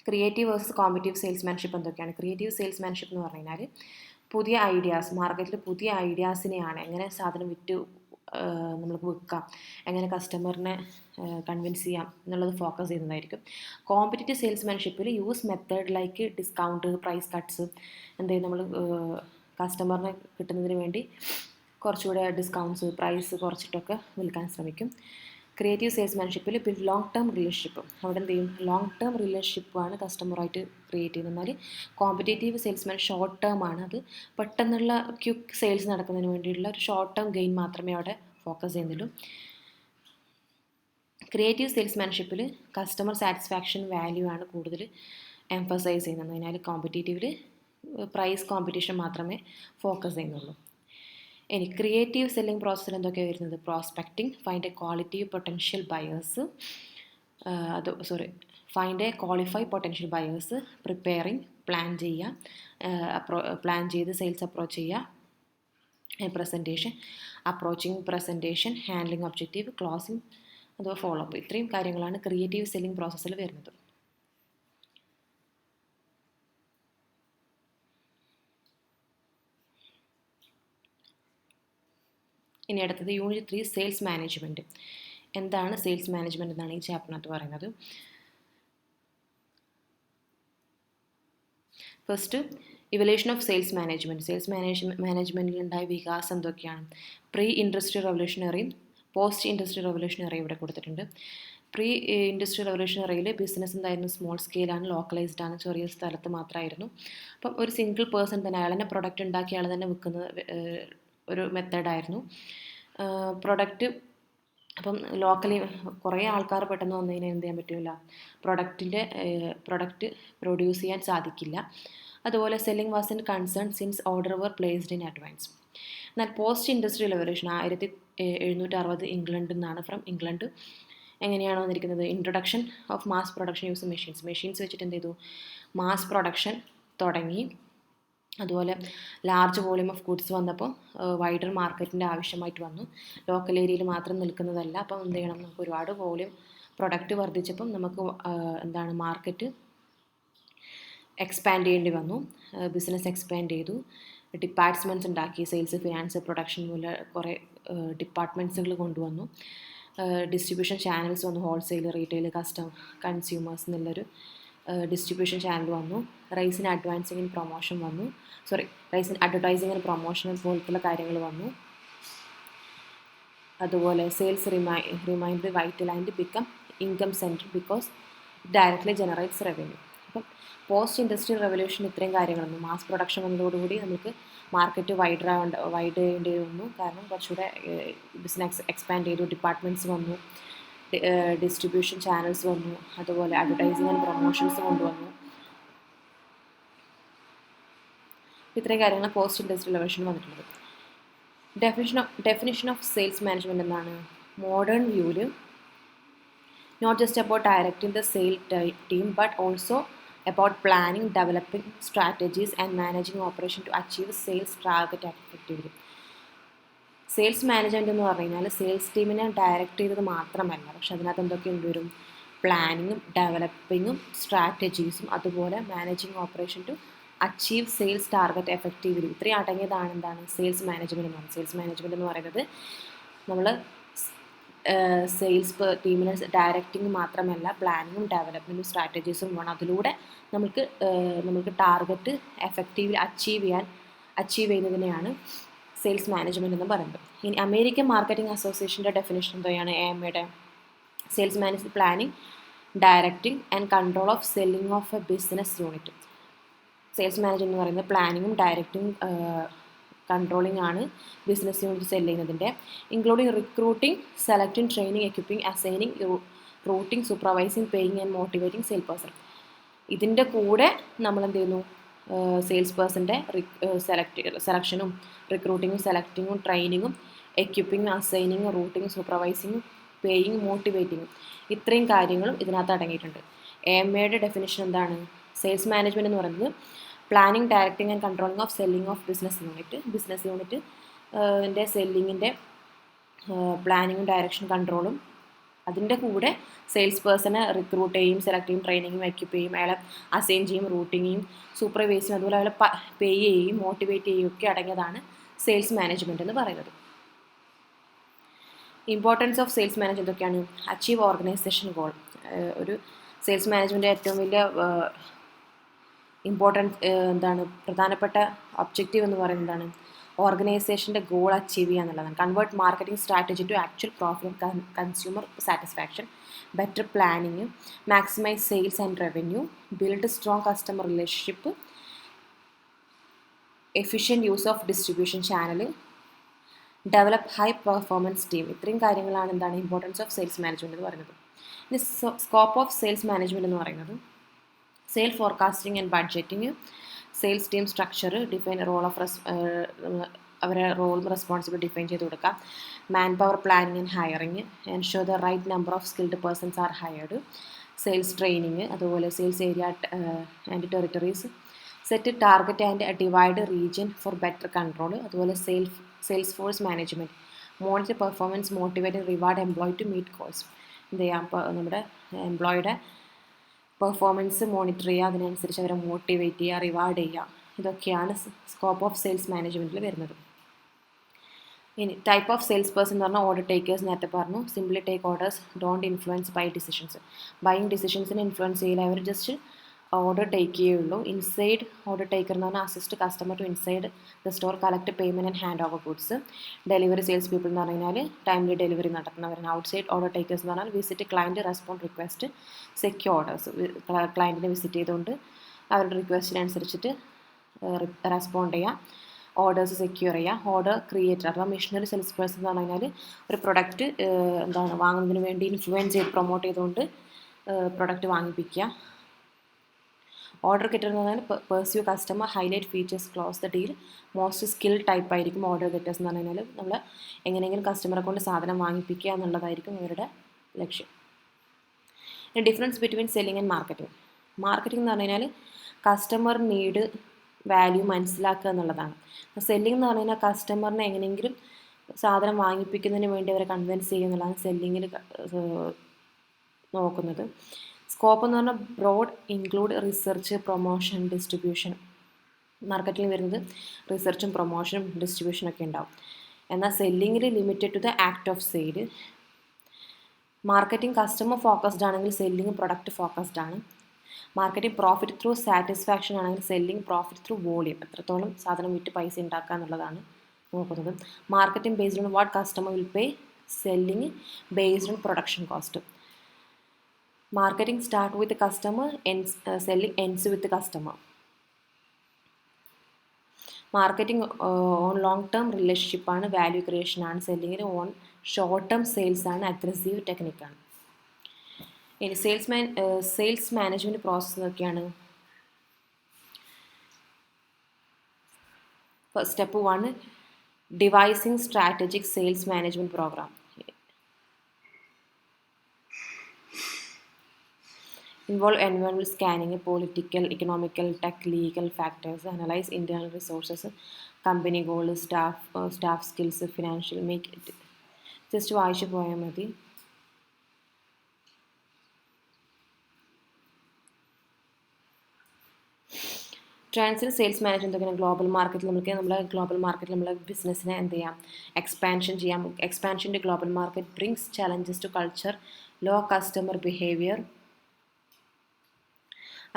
ക്രിയേറ്റീവ് വേഴ്സസ് കോമ്പറ്റീവ് സെയിൽസ്മാൻഷിപ്പ് എന്തൊക്കെയാണ്? ക്രിയേറ്റീവ് സെയിൽസ്മാൻഷിപ്പ് എന്ന് പറഞ്ഞു കഴിഞ്ഞാൽ പുതിയ ഐഡിയാസ്, മാർക്കറ്റിൽ പുതിയ ഐഡിയാസിനെയാണ് എങ്ങനെ സാധനം നമ്മൾക്ക് വിൽക്കാം, എങ്ങനെ കസ്റ്റമറിനെ കൺവിൻസ് ചെയ്യാം എന്നുള്ളത് ഫോക്കസ് ചെയ്യുന്നതായിരിക്കും. കോമ്പറ്റീറ്റീവ് സെയിൽസ്മാൻഷിപ്പിൽ use method like discount, price cuts, എന്തെങ്കിലും നമ്മൾ കസ്റ്റമറിനെ കിട്ടുന്നതിന് വേണ്ടി കുറച്ചുകൂടെ ഡിസ്കൗണ്ട്സ്, പ്രൈസ് കുറച്ചിട്ടൊക്കെ വിൽക്കാൻ ശ്രമിക്കും. ക്രിയേറ്റീവ് സെയിൽസ്മാൻഷിപ്പിൽ ബിൽഡ് ലോങ് ടേം റിലേഷൻഷിപ്പ്, അവിടെ എന്ത് ചെയ്യും, ലോങ് ടേം റിലേഷൻഷിപ്പാണ് കസ്റ്റമറായിട്ട് ക്രിയേറ്റ് ചെയ്യുന്നത്. എന്നാൽ കോമ്പറ്റേറ്റീവ് സെയിൽസ്മാൻ ഷോർട്ട് ടേം ആണ്, അത് പെട്ടെന്നുള്ള ക്വിക്ക് സെയിൽസ് നടക്കുന്നതിന് വേണ്ടിയിട്ടുള്ള ഒരു ഷോർട്ട് ടേം ഗെയിൻ മാത്രമേ അവിടെ ഫോക്കസ് ചെയ്യുന്നുള്ളൂ. ക്രിയേറ്റീവ് സെയിൽസ്മാൻഷിപ്പിൽ കസ്റ്റമർ സാറ്റിസ്ഫാക്ഷൻ വാല്യൂ ആണ് കൂടുതൽ എംഫസൈസ് ചെയ്യുന്നത്. അതിനാൽ കോമ്പറ്റേറ്റീവിൽ പ്രൈസ് കോമ്പറ്റീഷൻ മാത്രമേ ഫോക്കസ് ചെയ്യുന്നുള്ളൂ. ഇനി ക്രിയേറ്റീവ് സെല്ലിംഗ് പ്രോസസ്സിൽ എന്തൊക്കെയാണ് വരുന്നത്? Prospecting, find a qualitive potential buyers, find a qualify potential buyers, preparing, plan plan ചെയ്ത് സെയിൽസ് അപ്രോച്ച് ചെയ്യുക, presentation, approaching presentation, handling objective, closing അഥവാ ഫോളോ അപ്പ്. ഇത്രയും കാര്യങ്ങളാണ് ക്രിയേറ്റീവ് സെല്ലിംഗ് പ്രോസസ്സിൽ വരുന്നത്. ഇനി അടുത്തത് യൂണിറ്റ് 3 സെയിൽസ് മാനേജ്മെൻറ്റ്. എന്താണ് സെയിൽസ് മാനേജ്മെൻറ്റ് എന്നാണ് ഈ ചാപ്റ്ററിനകത്ത് പറയുന്നത്. First evolution of sales management. സെയിൽസ് മാനേജ്മെൻറ്റിലുണ്ടായ വികാസം എന്തൊക്കെയാണ്? പ്രീ ഇൻഡസ്ട്രിയൽ റവല്യൂഷണറിയും പോസ്റ്റ് ഇൻഡസ്ട്രിയൽ റവല്യൂഷണറിയും ഇവിടെ കൊടുത്തിട്ടുണ്ട്. പ്രീ ഇൻഡസ്ട്രിയൽ റവല്യൂഷണറിയിൽ ബിസിനസ് എന്തായിരുന്നു? സ്മോൾ സ്കെയിലാണ്, ലോക്കലൈസ്ഡ് ആണ്, ചെറിയ സ്ഥലത്ത് മാത്രമായിരുന്നു. അപ്പം ഒരു സിംഗിൾ പേഴ്സൺ തന്നെ അയാൾ തന്നെ പ്രൊഡക്റ്റ് ഉണ്ടാക്കി അയാൾ തന്നെ വിൽക്കുന്ന ഒരു മെത്തേഡായിരുന്നു. പ്രൊഡക്റ്റ് അപ്പം ലോക്കലി കുറേ ആൾക്കാർ പെട്ടെന്ന് വന്നു കഴിഞ്ഞാൽ എന്ത് ചെയ്യാൻ പറ്റില്ല, പ്രൊഡക്റ്റ് പ്രൊഡ്യൂസ് ചെയ്യാൻ സാധിക്കില്ല. അതുപോലെ selling was in concern since order were placed in advance. എന്നാൽ പോസ്റ്റ് ഇൻഡസ്ട്രിയൽ റവല്യൂഷൻ 1760 ഇംഗ്ലണ്ടിൽ നിന്നാണ്, ഫ്രം ഇംഗ്ലണ്ട്. എങ്ങനെയാണ് വന്നിരിക്കുന്നത്? Introduction of mass production use machines വെച്ചിട്ട് എന്ത് ചെയ്തു, മാസ് പ്രൊഡക്ഷൻ തുടങ്ങി. അതുപോലെ ലാർജ് വോളിയം ഓഫ് ഗുഡ്സ് വന്നപ്പോൾ വൈഡർ മാർക്കറ്റിൻ്റെ ആവശ്യമായിട്ട് വന്നു. ലോക്കൽ ഏരിയയിൽ മാത്രം നിൽക്കുന്നതല്ല. അപ്പം എന്ത് ചെയ്യണം, നമുക്ക് ഒരുപാട് വോളിയം പ്രൊഡക്റ്റ് വർദ്ധിച്ചപ്പം നമുക്ക് മാർക്കറ്റ് എക്സ്പാൻഡ് ചെയ്യേണ്ടി വന്നു. ബിസിനസ് എക്സ്പാൻഡ് ചെയ്തു, ഡിപ്പാർട്ട്മെൻറ്റ്സ് ഉണ്ടാക്കി. സെയിൽസ്, ഫിനാൻസ്, പ്രൊഡക്ഷൻ പോലെ കുറേ ഡിപ്പാർട്ട്മെൻറ്റ്സുകൾ കൊണ്ടുവന്നു. ഡിസ്ട്രിബ്യൂഷൻ ചാനൽസ് വന്നു, ഹോൾസെയിൽ, റീറ്റെയിൽ, കൺസ്യൂമേഴ്സ് എന്നുള്ളൊരു ഡിസ്ട്രിബ്യൂഷൻ ചാനൽ വന്നു. Rise in advancing in promotion വന്നു, rise in advertising and promotion പോലത്തുള്ള കാര്യങ്ങൾ വന്നു. അതുപോലെ sales remind vital and become income centre because directly generates revenue. അപ്പം പോസ്റ്റ് ഇൻഡസ്ട്രിയൽ റവല്യൂഷൻ ഇത്രയും കാര്യങ്ങളൊന്നും. മാസ് പ്രൊഡക്ഷൻ വന്നതോടുകൂടി നമുക്ക് മാർക്കറ്റ് വൈഡ് ചെയ്യേണ്ടി വന്നു. കാരണം കുറച്ചുകൂടെ ബിസിനസ് എക്സ്പാൻഡ് ചെയ്തു, ഡിപ്പാർട്ട്മെൻറ്റ്സ് വന്നു, ഡിസ്ട്രിബ്യൂഷൻ ചാനൽസ് വന്നു, അതുപോലെ അഡ്വർടൈസിങ് ആൻഡ് പ്രൊമോഷൻസ് കൊണ്ടുവന്നു. ഇത്രയും കാര്യങ്ങൾ പോസ്റ്റ് ഇൻഡസ്ട്രിയൽ റവല്യൂഷൻ വന്നിട്ടുള്ളത്. ഡെഫിനിഷൻ ഓഫ് സെയിൽസ് മാനേജ്മെൻറ്റ് എന്താണ്? മോഡേൺ വ്യൂവിൽ not just about directing the sale team but also about planning, developing strategies and managing operation to achieve sales target effectively. Sales management എന്ന് പറഞ്ഞു കഴിഞ്ഞാൽ sales ടീമിനെ direct ചെയ്തത് മാത്രമല്ല, പക്ഷെ അതിനകത്ത് എന്തൊക്കെ കൊണ്ടുവരും? പ്ലാനിങ്ങും ഡെവലപ്പിങ്ങും സ്ട്രാറ്റജീസും അതുപോലെ managing operation to achieve sales target effectively. ഇത്രയും അടങ്ങിയതാണ് എന്താണ് സെയിൽസ് മാനേജ്മെൻറ്റ് എന്ന് പറയുന്നത്. സെയിൽസ് മാനേജ്മെൻറ്റ് എന്ന് പറയുന്നത് നമ്മൾ സെയിൽസ് ടീമിനെ ഡയറക്റ്റിങ് മാത്രമല്ല, പ്ലാനിങ്ങും ഡെവലപ്മെൻറ്റും സ്ട്രാറ്റജീസും വേണം. അതിലൂടെ നമുക്ക് ടാർഗറ്റ് എഫക്റ്റീവ്ലി അച്ചീവ് ചെയ്യുന്നതിനെയാണ് സെയിൽസ് മാനേജ്മെൻറ്റ് എന്ന് പറയുന്നത്. ഇനി അമേരിക്കൻ മാർക്കറ്റിംഗ് അസോസിയേഷൻ്റെ ഡെഫിനേഷൻ എന്താണ്? AMAയുടെ sales management planning, directing and control of selling of a business unit. Sales management എന്ന് പറയുന്നത് പ്ലാനിങ്ങും ഡയറക്റ്റിംഗ് കൺട്രോളിംഗ് ആണ് ബിസിനസ് യൂണിറ്റ് സെല് ചെയ്യുന്നതിൻ്റെ. Including recruiting, selecting, training, equipping, assigning, routing, supervising, paying and motivating sale person. ഇതിൻ്റെ കൂടെ നമ്മൾ എന്ത് ചെയ്യുന്നു? സെയിൽസ് പേഴ്സൻ്റെ സെലക്ഷനും റിക്രൂട്ടിങ്ങും സെലക്ടിങ്ങും ട്രെയിനിങ്ങും എക്യുപ്പിങ്ങും അസൈനിങ്ങും റൂട്ടിങ്ങും സൂപ്പർവൈസിങ്ങും പേയിങ് മോട്ടിവേറ്റിങ്ങും ഇത്രയും കാര്യങ്ങളും ഇതിനകത്ത് അടങ്ങിയിട്ടുണ്ട്. AMAയുടെ ഡെഫിനിഷൻ എന്താണ്? സെയിൽസ് മാനേജ്മെൻറ്റ് എന്ന് പറയുന്നത് planning, directing and controlling of selling of business unit ൻ്റെ സെല്ലിങ്ങിൻ്റെ പ്ലാനിങ്ങും ഡയറക്ഷൻ കൺട്രോളും, അതിൻ്റെ കൂടെ സെയിൽസ് പേഴ്സണെ റിക്രൂട്ട് ചെയ്യും, സെലക്ട് ചെയ്യും, ട്രെയിനിങ്ങും എക്യുപ്പ് ചെയ്യും, അയാളെ അസൈൻ ചെയ്യും, റൂട്ടിങ് ചെയ്യും, സൂപ്പർവൈസ് ചെയ്യും, അതുപോലെ അയാളെ പേ ചെയ്യും, മോട്ടിവേറ്റ് ചെയ്യും ഒക്കെ അടങ്ങിയതാണ് സെയിൽസ് മാനേജ്മെൻറ്റ് എന്ന് പറയുന്നത്. ഇമ്പോർട്ടൻസ് ഓഫ് സെയിൽസ് മാനേജ്മെൻറ്റ് എന്തൊക്കെയാണ്? Achieve organisation goal. ഒരു സെയിൽസ് മാനേജ്മെൻറ്റ് ഏറ്റവും വലിയ പ്രധാനപ്പെട്ട ഒബ്ജക്റ്റീവ് എന്ന് പറയുന്നതാണ് ഓർഗനൈസേഷൻ്റെ ഗോൾ അച്ചീവ് ചെയ്യുക എന്നുള്ളതാണ്. Convert marketing strategy to actual profit and consumer satisfaction, better planning, maximise sales and revenue, build strong customer relationship, efficient use of distribution channel, develop high performance team. ഇത്രയും കാര്യങ്ങളാണ് importance of sales management എന്ന് പറയുന്നത്. ഇനി scope of sales management എന്ന് പറയുന്നത് sale forecasting and budgeting, sales team structure, define role of അവരെ റോളും responsibility define ചെയ്ത് കൊടുക്കാം, man power planning and hiring, ensure the right number of skilled persons are hired, sales training, അതുപോലെ sales area and territories, set target and divide region for better control, അതുപോലെ sales force management, monitor performance, motivate reward employee to meet goals. എന്ത് ചെയ്യാം, അപ്പോൾ നമ്മുടെ എംപ്ലോയിയുടെ performance monitor ചെയ്യുക, അതിനനുസരിച്ച് അവരെ motivate ചെയ്യുക, റിവാർഡ് ചെയ്യുക, ഇതൊക്കെയാണ് സ്കോപ്പ് ഓഫ് സെയിൽസ് മാനേജ്മെൻറ്റിൽ വരുന്നത്. ഇനി ടൈപ്പ് ഓഫ് സെയിൽസ് പേഴ്സൺ എന്ന് പറഞ്ഞാൽ ഓർഡർ ടേക്കേഴ്സ്, നേരത്തെ പറഞ്ഞു, simply take orders, don't influence buy decisions. Buying ഡിസിഷൻസിനെ ഇൻഫ്ലുവൻസ് ചെയ്യില്ല, അവർ ജസ്റ്റ് ഓർഡർ ടേക്ക് ചെയ്യുള്ളൂ. ഇൻസൈഡ് ഓർഡർ ടേക്കർ എന്ന് പറഞ്ഞാൽ assist customer to inside the store, collect payment and hand over goods. Delivery sales people എന്ന് പറഞ്ഞാൽ ടൈംലി ഡെലിവറി നടത്തുന്നവരാണ്. Outside order takers എന്ന് പറഞ്ഞാൽ visit client, respond request, secure orders. ക്ലയൻറ്റിനെ visit ചെയ്തുകൊണ്ട് അവരുടെ റിക്വസ്റ്റിനനുസരിച്ചിട്ട് റെസ്പോണ്ട് ചെയ്യുക, ഓർഡേഴ്സ് സെക്യൂർ ചെയ്യുക. ഓർഡർ ക്രിയേറ്റർ അഥവാ മിഷനറി സെയിൽസ് പേഴ്സൺ എന്ന് പറഞ്ഞു കഴിഞ്ഞാൽ ഒരു പ്രൊഡക്റ്റ് വാങ്ങുന്നതിന് വേണ്ടി ഇൻഫ്ലുവൻസ് ചെയ്ത് പ്രൊമോട്ട് ചെയ്തുകൊണ്ട് പ്രൊഡക്റ്റ് വാങ്ങിപ്പിക്കുക. ഓർഡർ ഗെറ്റർ എന്ന് പറഞ്ഞാൽ pursue customer, highlight features, close the deal. Most skill type ആയിരിക്കും ഓർഡർ ഗെറ്റേഴ്സ് എന്ന് പറഞ്ഞു കഴിഞ്ഞാൽ നമ്മൾ എങ്ങനെയെങ്കിലും കസ്റ്റമറെ കൊണ്ട് സാധനം വാങ്ങിപ്പിക്കുക എന്നുള്ളതായിരിക്കും ഇവരുടെ ലക്ഷ്യം. Difference between selling and marketing. Marketing എന്ന് പറഞ്ഞു കഴിഞ്ഞാൽ കസ്റ്റമർ നീഡ്, വാല്യൂ മനസ്സിലാക്കുക എന്നുള്ളതാണ്. സെല്ലിംഗ് എന്ന് പറഞ്ഞു കഴിഞ്ഞാൽ കസ്റ്റമറിനെ എങ്ങനെയെങ്കിലും സാധനം വാങ്ങിപ്പിക്കുന്നതിന് വേണ്ടി അവരെ കൺവിൻസ് ചെയ്യുക എന്നുള്ളതാണ് സെല്ലിങ്ങിൽ നോക്കുന്നത്. സ്കോപ്പ് എന്ന് പറഞ്ഞാൽ broad, include research, promotion, distribution. Marketing വരുന്നത് റിസർച്ചും പ്രൊമോഷനും ഡിസ്ട്രിബ്യൂഷനും ഒക്കെ ഉണ്ടാവും. എന്നാൽ സെല്ലിങ്ങിൽ limited to the act of sale. Marketing customer focused ആണെങ്കിൽ സെല്ലിംഗ് പ്രൊഡക്റ്റ് ഫോക്കസ്ഡ് ആണ്. മാർക്കറ്റിംഗ് പ്രോഫിറ്റ് ത്രൂ സാറ്റിസ്ഫാക്ഷൻ ആണെങ്കിൽ സെല്ലിംഗ് പ്രോഫിറ്റ് ത്രൂ വോളിയം, എത്രത്തോളം സാധനം വിറ്റ് പൈസ ഉണ്ടാക്കുക എന്നുള്ളതാണ് നോക്കുന്നത്. Marketing based on what customer will pay, selling based on production cost. Marketing start with customer, selling ends with customer. Marketing on long term റിലേഷൻഷിപ്പാണ്, value ക്രിയേഷനാണ്. സെല്ലിങ്ങിന് ഓൺ ഷോർട്ട് ടേം സെയിൽസ് ആണ്, അഗ്രസീവ് ടെക്നിക്കാണ്. ഇനി സെയിൽസ് മാനേജ്മെൻറ്റ് പ്രോസസ്സ് നോക്കിയാണ്. Step 1, devising strategic sales management programme. Involve environmental scanning, political, economical, tech, legal factors, analyze internal resources, company goals, staff skills, financial, make it. Just വായിച്ചു പോയാൽ മതി. ട്രാൻസിൽ sales management ഒക്കെ global മാർക്കറ്റിൽ നമ്മളെ ബിസിനസ്സിനെ എന്ത് ചെയ്യാം, എക്സ്പാൻഷൻ ചെയ്യാം. എക്സ്പാൻഷൻ്റെ global market brings challenges to culture, law customer behaviour.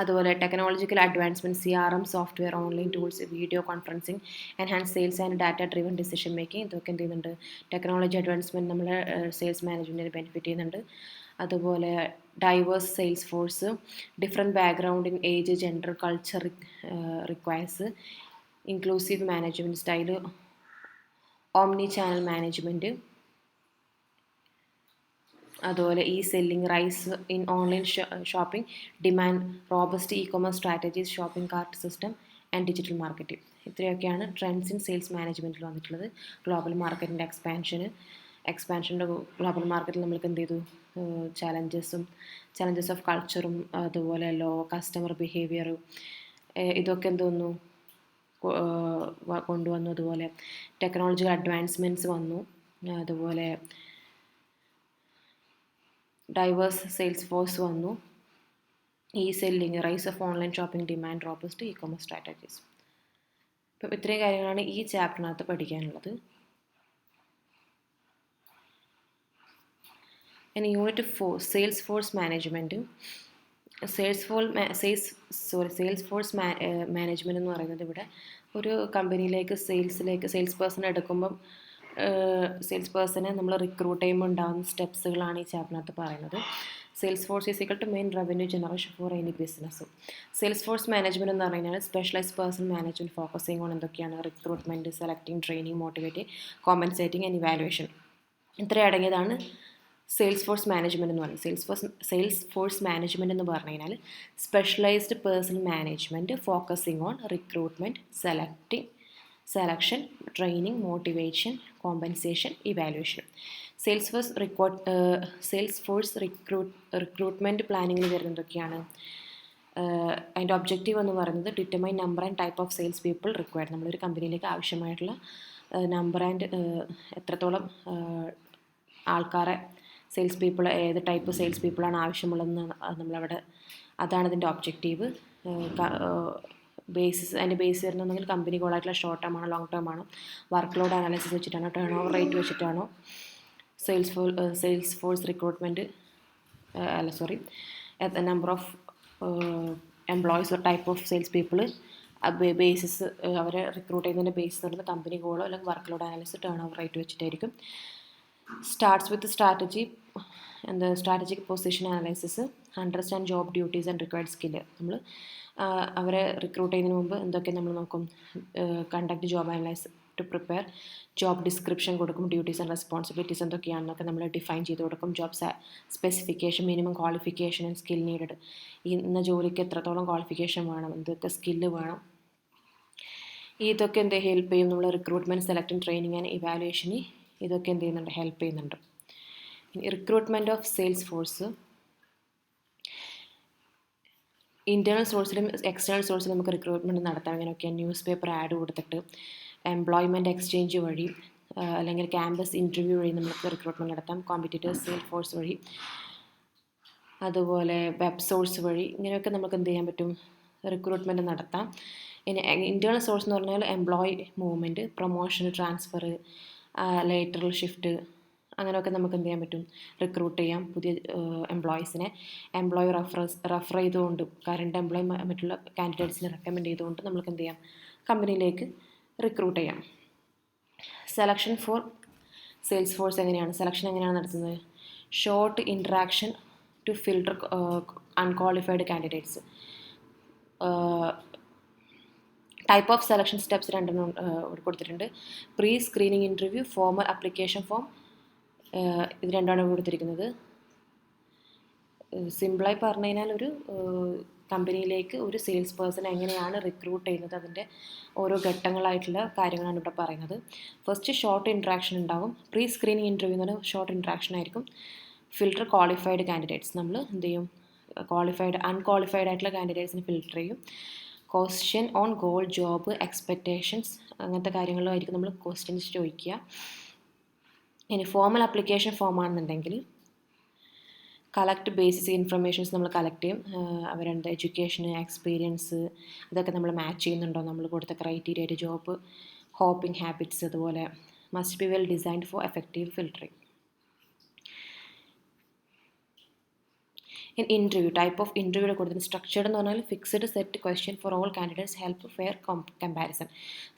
അതുപോലെ technological advancement, CRM software, online tools, video conferencing, enhance sales and data driven decision making. ഇതൊക്കെ എന്ത് ചെയ്യുന്നുണ്ട്, ടെക്നോളജി അഡ്വാൻസ്മെൻറ്റ് നമ്മളെ സെയിൽസ് മാനേജ്മെൻറ്റിന് ബെനിഫിറ്റ് ചെയ്യുന്നുണ്ട്. അതുപോലെ diverse sales force, different background in age, gender, culture requires, inclusive management style, omni channel management. അതുപോലെ selling, rice in online shopping, demand, robust commerce strategies, shopping cart system and digital marketing. ഇത്രയൊക്കെയാണ് trends in sales മാനേജ്മെൻറ്റിൽ വന്നിട്ടുള്ളത്. Global മാർക്കറ്റിൻ്റെ എക്സ്പാൻഷന്, എക്സ്പാൻഷൻ്റെ global മാർക്കറ്റിൽ നമ്മൾക്ക് എന്ത് ചെയ്തു, challenges of കൾച്ചറും അതുപോലെ കസ്റ്റമർ ബിഹേവിയറും ഇതൊക്കെ എന്തോന്നു കൊണ്ടുവന്നു. അതുപോലെ ടെക്നോളജിക്കൽ അഡ്വാൻസ്മെൻറ്റ്സ് വന്നു. അതുപോലെ ഡൈവേഴ്സ് സെയിൽസ് ഫോഴ്സ് വന്നു. Selling, rise of online shopping demand, robust e-commerce strategies. അപ്പം ഇത്രയും കാര്യങ്ങളാണ് ഈ ചാപ്റ്ററിനകത്ത് പഠിക്കാനുള്ളത്. ഇനി unit 4 sales force management. Sales force management എന്ന് പറയുന്നത് ഇവിടെ ഒരു കമ്പനിയിലേക്ക് സെയിൽസ് പേഴ്സൺ എടുക്കുമ്പം സെയിൽസ് പേഴ്സണെ നമ്മൾ റിക്രൂട്ട് ചെയ്യുമ്പോൾ ഉണ്ടാകുന്ന സ്റ്റെപ്സുകളാണ് ഈ ചാപ്റ്ററിനകത്ത് പറയുന്നത്. Sales force is equal to main revenue generation for any business. Sales force management എന്ന് പറഞ്ഞു കഴിഞ്ഞാൽ specialised person management focusing on എന്തൊക്കെയാണ്? Recruitment, selecting, training, motivating, compensating and evaluation. ഇത്രയും അടങ്ങിയതാണ് സെയിൽസ് ഫോഴ്സ് മാനേജ്മെൻറ്റ് എന്ന് പറയുന്നത്. സെയിൽസ് ഫോഴ്സ് മാനേജ്മെൻറ്റ് എന്ന് പറഞ്ഞു കഴിഞ്ഞാൽ specialised person management focusing on recruitment, selection, training, motivation, compensation, evaluation. Sales force recruitment പ്ലാനിങ്ങിൽ വരുന്ന എന്തൊക്കെയാണ്? അതിൻ്റെ ഒബ്ജക്റ്റീവ് എന്ന് പറയുന്നത് determine number and type of sales people required. നമ്മളൊരു കമ്പനിയിലേക്ക് ആവശ്യമായിട്ടുള്ള നമ്പർ ആൻഡ് എത്രത്തോളം ആൾക്കാരെ സെയിൽസ് പീപ്പിൾ, ഏത് ടൈപ്പ് സെയിൽസ് പീപ്പിളാണ് ആവശ്യമുള്ളതെന്ന് നമ്മളവിടെ, അതാണ് ഇതിൻ്റെ ഒബ്ജക്റ്റീവ്. അതിൻ്റെ ബേസ് വരുന്നതെങ്കിൽ കമ്പനി ഗോളായിട്ടുള്ള ഷോർട്ട് ടേം ആണോ ലോങ് ടേം ആണോ, വർക്ക് ലോഡ് അനാലിസിസ് വെച്ചിട്ടാണോ, turnover rate വെച്ചിട്ടാണോ, sales force recruitment number of employees or type of sales people basis, അവരെ റിക്രൂട്ട് ചെയ്യുന്നതിൻ്റെ ബേസ് എന്ന് പറയുന്നത് കമ്പനി ഗോളോ അല്ലെങ്കിൽ workload analysis, turnover rate വെച്ചിട്ടായിരിക്കും. Starts with strategic position analysis, understand job duties and required skill. നമ്മൾ അവരെ recruit ചെയ്യുന്നതിന് മുമ്പ് എന്തൊക്കെ നമ്മൾ നോക്കും? Conduct job analyse to prepare job description കൊടുക്കും, ഡ്യൂട്ടീസ് ആൻഡ് റെസ്പോൺസിബിലിറ്റീസ് എന്തൊക്കെയാണെന്നൊക്കെ നമ്മൾ ഡിഫൈൻ ചെയ്ത് കൊടുക്കും. Job specification, minimum qualification and skill needed. ഇന്ന ജോലിക്ക് എത്രത്തോളം ക്വാളിഫിക്കേഷൻ വേണം, എന്തൊക്കെ സ്കില്ല് വേണം, ഇതൊക്കെ ഹെൽപ്പ് ചെയ്യും. നമ്മൾ റിക്രൂട്ട്മെൻറ്റ്, സെലക്ടിങ്, ട്രെയിനിങ് ആൻഡ് ഇവാലുവേഷന് ഇതൊക്കെ ചെയ്യുന്നുണ്ട്, ഹെൽപ്പ് ചെയ്യുന്നുണ്ട്. Recruitment of sales force internal സോഴ്സിലും എക്സ്റ്റേണൽ സോഴ്സിലും നമുക്ക് റിക്രൂട്ട്മെൻറ്റ് നടത്താം. ഇങ്ങനെയൊക്കെ ന്യൂസ് പേപ്പർ ആഡ് കൊടുത്തിട്ട്, എംപ്ലോയ്മെൻറ്റ് എക്സ്ചേഞ്ച് വഴി, അല്ലെങ്കിൽ ക്യാമ്പസ് ഇൻ്റർവ്യൂ വഴി നമുക്ക് റിക്രൂട്ട്മെൻറ്റ് നടത്താം. കോമ്പറ്റീറ്റേഴ്സ് സെയിൽ ഫോഴ്സ് വഴി, അതുപോലെ വെബ് സോഴ്സ് വഴി, ഇങ്ങനെയൊക്കെ നമുക്ക് എന്ത് ചെയ്യാൻ പറ്റും? റിക്രൂട്ട്മെൻറ്റ് നടത്താം. ഇനി ഇൻറ്റേർണൽ സോഴ്സ് എന്ന് പറഞ്ഞാൽ employee movement, promotion, transfer, lateral shift, അങ്ങനെയൊക്കെ നമുക്ക് എന്ത് ചെയ്യാൻ പറ്റും? റിക്രൂട്ട് ചെയ്യാം പുതിയ എംപ്ലോയീസിനെ. എംപ്ലോയി റെഫർ ചെയ്തുകൊണ്ട്, കറണ്ട് എംപ്ലോയി മറ്റുള്ള കാൻഡിഡേറ്റ്സിനെ റെക്കമെൻഡ് ചെയ്തുകൊണ്ട് നമുക്ക് എന്ത് ചെയ്യാം? കമ്പനിയിലേക്ക് റിക്രൂട്ട് ചെയ്യാം. Selection for sales force selection എങ്ങനെയാണ് നടത്തുന്നത്? Short interaction to filter unqualified candidates. Type of selection steps രണ്ടെണ്ണം കൊടുത്തിട്ടുണ്ട്. Pre screening interview, formal application form, ഇത് രണ്ടാണ് കൊടുത്തിരിക്കുന്നത്. സിമ്പിളായി പറഞ്ഞു കഴിഞ്ഞാൽ ഒരു കമ്പനിയിലേക്ക് ഒരു സെയിൽസ് പേഴ്സൺ എങ്ങനെയാണ് റിക്രൂട്ട് ചെയ്യുന്നത്, അതിൻ്റെ ഓരോ ഘട്ടങ്ങളായിട്ടുള്ള കാര്യങ്ങളാണ് ഇവിടെ പറയുന്നത്. ഫസ്റ്റ് ഷോർട്ട് ഇൻട്രാക്ഷൻ ഉണ്ടാകും. പ്രീ സ്ക്രീനിങ് ഇൻ്റർവ്യൂ എന്ന് പറഞ്ഞാൽ ഷോർട്ട് ഇൻട്രാക്ഷൻ ആയിരിക്കും. ഫിൽട്ടർ ക്വാളിഫൈഡ് കാൻഡിഡേറ്റ്സ്, നമ്മൾ എന്ത് ചെയ്യും? അൺക്വാളിഫൈഡ് ആയിട്ടുള്ള കാൻഡിഡേറ്റ്സിനെ ഫിൽട്ടർ ചെയ്യും. Question on goal, job, expectations, അങ്ങനത്തെ കാര്യങ്ങളിലായിരിക്കും നമ്മൾ ക്വസ്റ്റ്യൻസ് ചോദിക്കുക. ഇനി ഫോമൽ അപ്ലിക്കേഷൻ ഫോമാണെന്നുണ്ടെങ്കിൽ കളക്ട് ബേസിക് ഇൻഫർമേഷൻസ് നമ്മൾ കളക്ട് ചെയ്യും. അവരുടെ എഡ്യൂക്കേഷന്, എക്സ്പീരിയൻസ്, ഇതൊക്കെ നമ്മൾ മാച്ച് ചെയ്യുന്നുണ്ടോ, നമ്മൾ കൊടുത്ത ക്രൈറ്റീരിയ ആയിട്ട്, ജോബ് ഹോപ്പിംഗ് ഹാബിറ്റ്സ്, അതുപോലെ must be well designed for effective filtering. In interview, type of ഇൻ്റർവ്യൂടെ കൊടുത്തിട്ട് സ്ട്രക്ചേർഡ് എന്ന് പറഞ്ഞാൽ fixed set question for all candidates help fair comparison.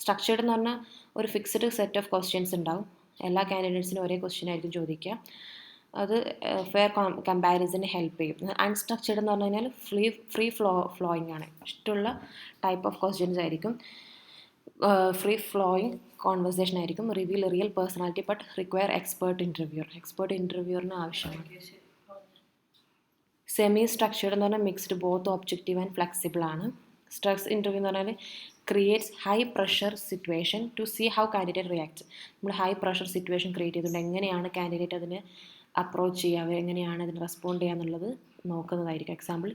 Structured എന്ന് പറഞ്ഞാൽ ഒരു ഫിക്സഡ് സെറ്റ് ഓഫ് ക്വസ്റ്റ്യൻസ് ഉണ്ടാവും. എല്ലാ കാൻഡിഡേറ്റ്സിനും ഒരേ ക്വസ്റ്റ്യൻ ആയിരിക്കും ചോദിക്കുക. അത് ഫെയർ കമ്പാരിസന് ഹെൽപ്പ് ചെയ്യും. അൺസ്ട്രക്ചേർഡ് എന്ന് പറഞ്ഞു കഴിഞ്ഞാൽ ഫ്രീ ഫ്ലോയിങ് ആണ്. ഇഷ്ടമുള്ള ടൈപ്പ് ഓഫ് ക്വസ്റ്റ്യൻസ് ആയിരിക്കും. ഫ്രീ ഫ്ലോയിങ് കോൺവെർസേഷൻ ആയിരിക്കും. Reveal real personality but require expert ഇൻ്റർവ്യൂറിന് ആവശ്യമാണ്. സെമി സ്ട്രക്ചേർഡ് എന്ന് പറഞ്ഞാൽ mixed, both objective and flexible ആണ്. സ്ട്രെസ് ഇൻ്റർവ്യൂ എന്ന് പറഞ്ഞാൽ creates high pressure situation to see how candidate reacts. നമ്മൾ ഹൈ പ്രഷർ സിറ്റുവേഷൻ ക്രിയേറ്റ് ചെയ്തിട്ടുണ്ട്, എങ്ങനെയാണ് കാൻഡിഡേറ്റ് അതിനെ അപ്രോച്ച് ചെയ്യുക, അവർ എങ്ങനെയാണ് അതിന് റെസ്പോണ്ട് ചെയ്യുക എന്നുള്ളത് നോക്കുന്നതായിരിക്കും. Example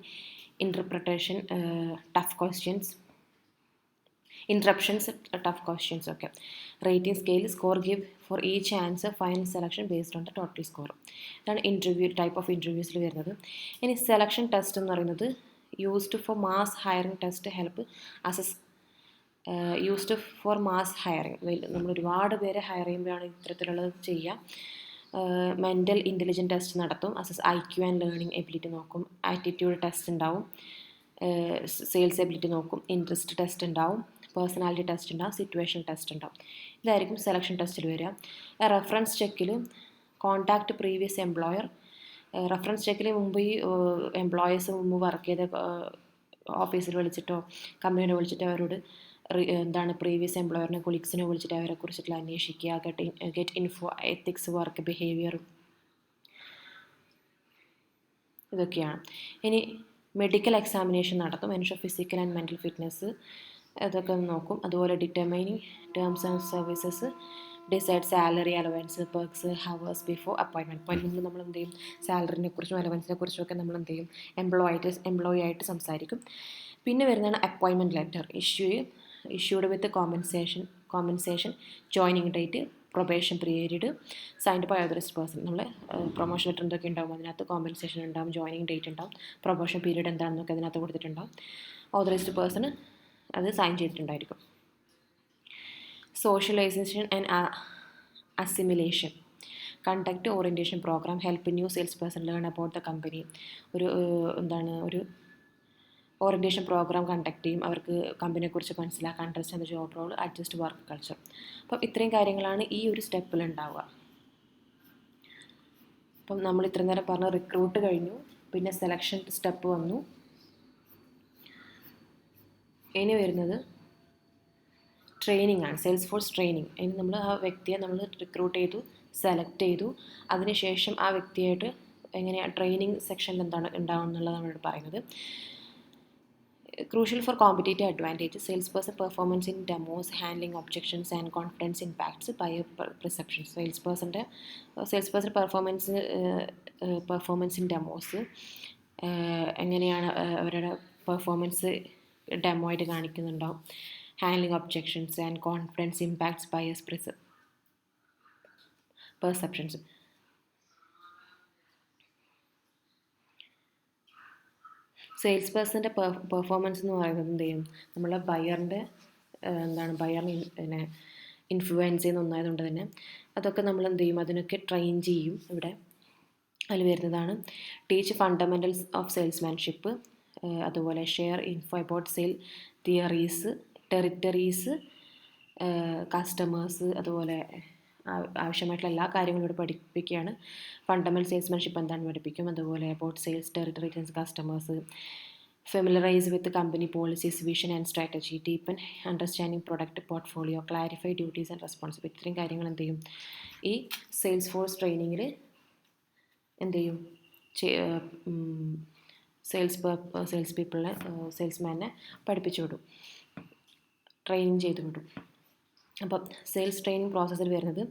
interpretation, tough questions, interruptions, tough questions ഒക്കെ. Rating scale, score give for each answer, final selection based on the total score. ഇതാണ് ഇൻ്റർവ്യൂ ടൈപ്പ് ഓഫ് ഇൻ്റർവ്യൂസിൽ വരുന്നത്. ഇനി സെലക്ഷൻ ടെസ്റ്റ് എന്ന് പറയുന്നത് used for mass hiring test help assess, used for mass hiring, നമ്മൾ ഒരുപാട് പേരെ ഹയർ ചെയ്യുമ്പോഴാണ് ഇത്തരത്തിലുള്ളത് ചെയ്യുക. മെൻ്റൽ ഇൻ്റലിജൻസ് ടെസ്റ്റ് നടത്തും, assess IQ and learning ability നോക്കും, ആറ്റിറ്റ്യൂഡ് ടെസ്റ്റ് ഉണ്ടാവും, സെയിൽസ് എബിലിറ്റി നോക്കും, ഇൻട്രസ്റ്റ് ടെസ്റ്റ് ഉണ്ടാവും, പേഴ്സണാലിറ്റി ടെസ്റ്റ് ഉണ്ടാവും, സിറ്റുവേഷൻ ടെസ്റ്റ് ഉണ്ടാവും. ഇതായിരിക്കും സെലക്ഷൻ ടെസ്റ്റിൽ വരിക. റെഫറൻസ് ചെക്കിൽ കോൺടാക്ട് പ്രീവിയസ് എംപ്ലോയർ. റെഫറൻസ് ചെക്കിൽ മുമ്പ് ഈ എംപ്ലോയീസ് മുമ്പ് വർക്ക് ചെയ്ത ഓഫീസിൽ വിളിച്ചിട്ടോ കമ്പനിയെ വിളിച്ചിട്ടോ അവരോട് എന്താണ് പ്രീവിയസ് എംപ്ലോയറിനെ കൊളീഗ്സിനെ വിളിച്ചിട്ട് അവരെക്കുറിച്ചിട്ടുള്ള അന്വേഷിക്കുക, get info, ethics, work behaviour, ഇതൊക്കെയാണ്. ഇനി മെഡിക്കൽ എക്സാമിനേഷൻ നടത്തും, മനുഷ്യ ഫിസിക്കൽ ആൻഡ് മെൻ്റൽ ഫിറ്റ്നസ് അതൊക്കെ നോക്കും. അതുപോലെ determining terms and services, decide salary, allowance, perks, hours before appointment. അപ്പോയിൻമെൻറ്റിൽ നമ്മൾ എന്ത് ചെയ്യും, സാലറിനെ കുറിച്ചും അലവൻസിനെ കുറിച്ചും ഒക്കെ നമ്മൾ എന്ത് ചെയ്യും, എംപ്ലോയി ആയിട്ട് സംസാരിക്കും. പിന്നെ വരുന്നതാണ് appointment letter, issued with compensation, joining date, probation period, signed by authorised person. നമ്മൾ പ്രൊമോഷൻ ലെറ്റർ എന്തൊക്കെ ഉണ്ടാവും, അതിനകത്ത് കോമ്പൻസേഷൻ ഉണ്ടാവും, ജോയിനിങ് ഡേറ്റ് ഉണ്ടാവും, പ്രൊബേഷൻ പീരീഡ് എന്താണെന്നൊക്കെ അതിനകത്ത് കൊടുത്തിട്ടുണ്ടാവും. ഓതറൈസ്ഡ് പേഴ്സൺ അത് സൈൻ ചെയ്തിട്ടുണ്ടായിരിക്കും. Socialisation and assimilation, conduct orientation program, help new sales person learn about the company. ഒരു ഓറിയൻറ്റേഷൻ പ്രോഗ്രാം കണ്ടക്ട് ചെയ്യും, അവർക്ക് കമ്പനിയെക്കുറിച്ച് മനസ്സിലാക്കാൻ, understand the job role, adjust work culture. അപ്പം ഇത്രയും കാര്യങ്ങളാണ് ഈ ഒരു സ്റ്റെപ്പിൽ ഉണ്ടാവുക. അപ്പം നമ്മൾ ഇത്രയും നേരം പറഞ്ഞ റിക്രൂട്ട് കഴിഞ്ഞു, പിന്നെ സെലക്ഷൻ സ്റ്റെപ്പ് വന്നു. ഇനി വരുന്നത് ട്രെയിനിങ് ആണ്, സെയിൽസ് ഫോഴ്സ് ട്രെയിനിങ്. ഇനി നമ്മൾ ആ വ്യക്തിയെ നമ്മൾ റിക്രൂട്ട് ചെയ്തു, സെലക്ട് ചെയ്തു, അതിനുശേഷം ആ വ്യക്തിയായിട്ട് എങ്ങനെയാണ് ട്രെയിനിങ് സെക്ഷനിൽ എന്താണ് ഉണ്ടാവും എന്നുള്ളത് നമ്മളോട് പറയുന്നത്. Crucial for competitive advantage, salesperson performance in demos, handling objections and confidence impacts buyer perceptions. salesperson performance in demos, എങ്ങനെയാണ് അവരുടെ പെർഫോമൻസ് ഡെമോ ആയിട്ട് കാണിക്കുന്നുണ്ടാവും. Handling objections and confidence impacts buyers perceptions. Sales പേഴ്സൻ്റെ പെർഫോമൻസ് എന്ന് പറയുന്നത് എന്ത് ചെയ്യും, നമ്മളെ ബയറിനെ ഇൻഫ്ലുവൻസ് ചെയ്യുന്ന ഒന്നായതുകൊണ്ട് തന്നെ അതൊക്കെ നമ്മൾ എന്ത് ചെയ്യും, അതിനൊക്കെ ട്രെയിൻ ചെയ്യും. ഇവിടെ അതിൽ വരുന്നതാണ് ടീച്ച് ഫണ്ടമെൻ്റൽസ് ഓഫ് സെയിൽസ്മാൻഷിപ്പ്, അതുപോലെ share info about sale theories, territories, customers, അതുപോലെ ആവശ്യമായിട്ടുള്ള എല്ലാ കാര്യങ്ങളും ഇവിടെ പഠിപ്പിക്കുകയാണ്. ഫണ്ടമെൻ്റൽ സെയിൽസ്മാൻഷിപ്പ് എന്താണെന്ന് പഠിപ്പിക്കും, അതുപോലെ about sales, territories, customers, familiarise with company policies, vision and strategy, deepen understanding product portfolio, clarify duties and responsibility. ഇത്രയും കാര്യങ്ങൾ എന്ത് ചെയ്യും, ഈ സെയിൽസ് ഫോഴ്സ് ട്രെയിനിങ്ങിൽ എന്ത് ചെയ്യും, സെയിൽസ് പീപ്പിളിനെ, സെയിൽസ്മാനെ പഠിപ്പിച്ചു വിടും, ട്രെയിനിങ് ചെയ്ത് വിടും. അപ്പം സെയിൽസ് ട്രെയിനിങ് പ്രോസസ്സിൽ വരുന്നത്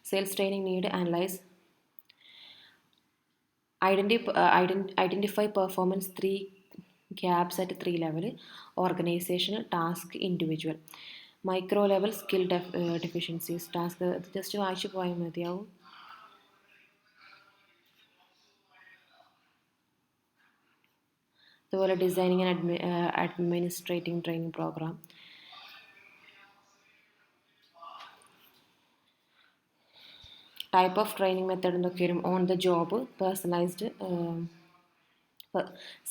sales training need analyse identify performance 3 gaps at 3 level, organizational, task, individual. Micro level skill deficiencies, task just വായിച്ചു പോയാൽ മതിയാവും. അതുപോലെ designing and administrating training programme. Type of training method എന്തൊക്കെ വരും, on the job, personalised.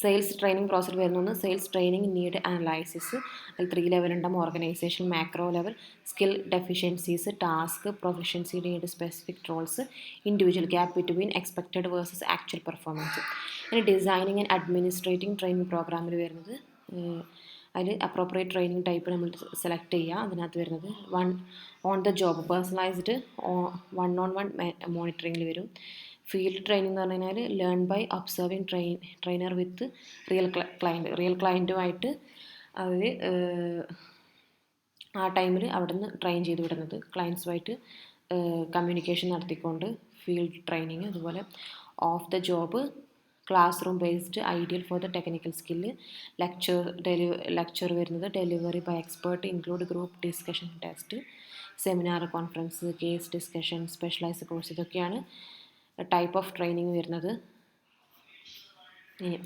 Sales training പ്രോസസ്സിൽ വരുന്ന sales training need analysis, അതിൽ 3 level ഉണ്ടാകും. Organisation, macro level, skill deficiencies, task, proficiency need, specific roles, individual, gap between expected versus actual performance. ഇനി designing and administrating training പ്രോഗ്രാമിൽ വരുന്നത് അതിൽ appropriate training type നമ്മൾ select ചെയ്യുക. അതിനകത്ത് വരുന്നത് on the job, personalised, 1-on-1 മോണിറ്ററിങ്ങിൽ വരും. ഫീൽഡ് ട്രെയിനിങ് എന്ന് പറഞ്ഞു കഴിഞ്ഞാൽ learn by observing trainer with real ക്ലയൻറ്റുമായിട്ട് അവർ ആ ടൈമിൽ അവിടെ നിന്ന് ട്രെയിൻ ചെയ്ത് വിടുന്നത്. ക്ലയൻസുമായിട്ട് കമ്മ്യൂണിക്കേഷൻ നടത്തിക്കൊണ്ട് ഫീൽഡ് ട്രെയിനിങ്, അതുപോലെ of the job classroom based ideal for the technical skill. Lecture വരുന്നത് delivery by expert include group discussion test, seminar, conference, case discussion, specialised course. ഇതൊക്കെയാണ് ടൈപ്പ് ഓഫ് ട്രെയിനിങ് വരുന്നത്. ഇനി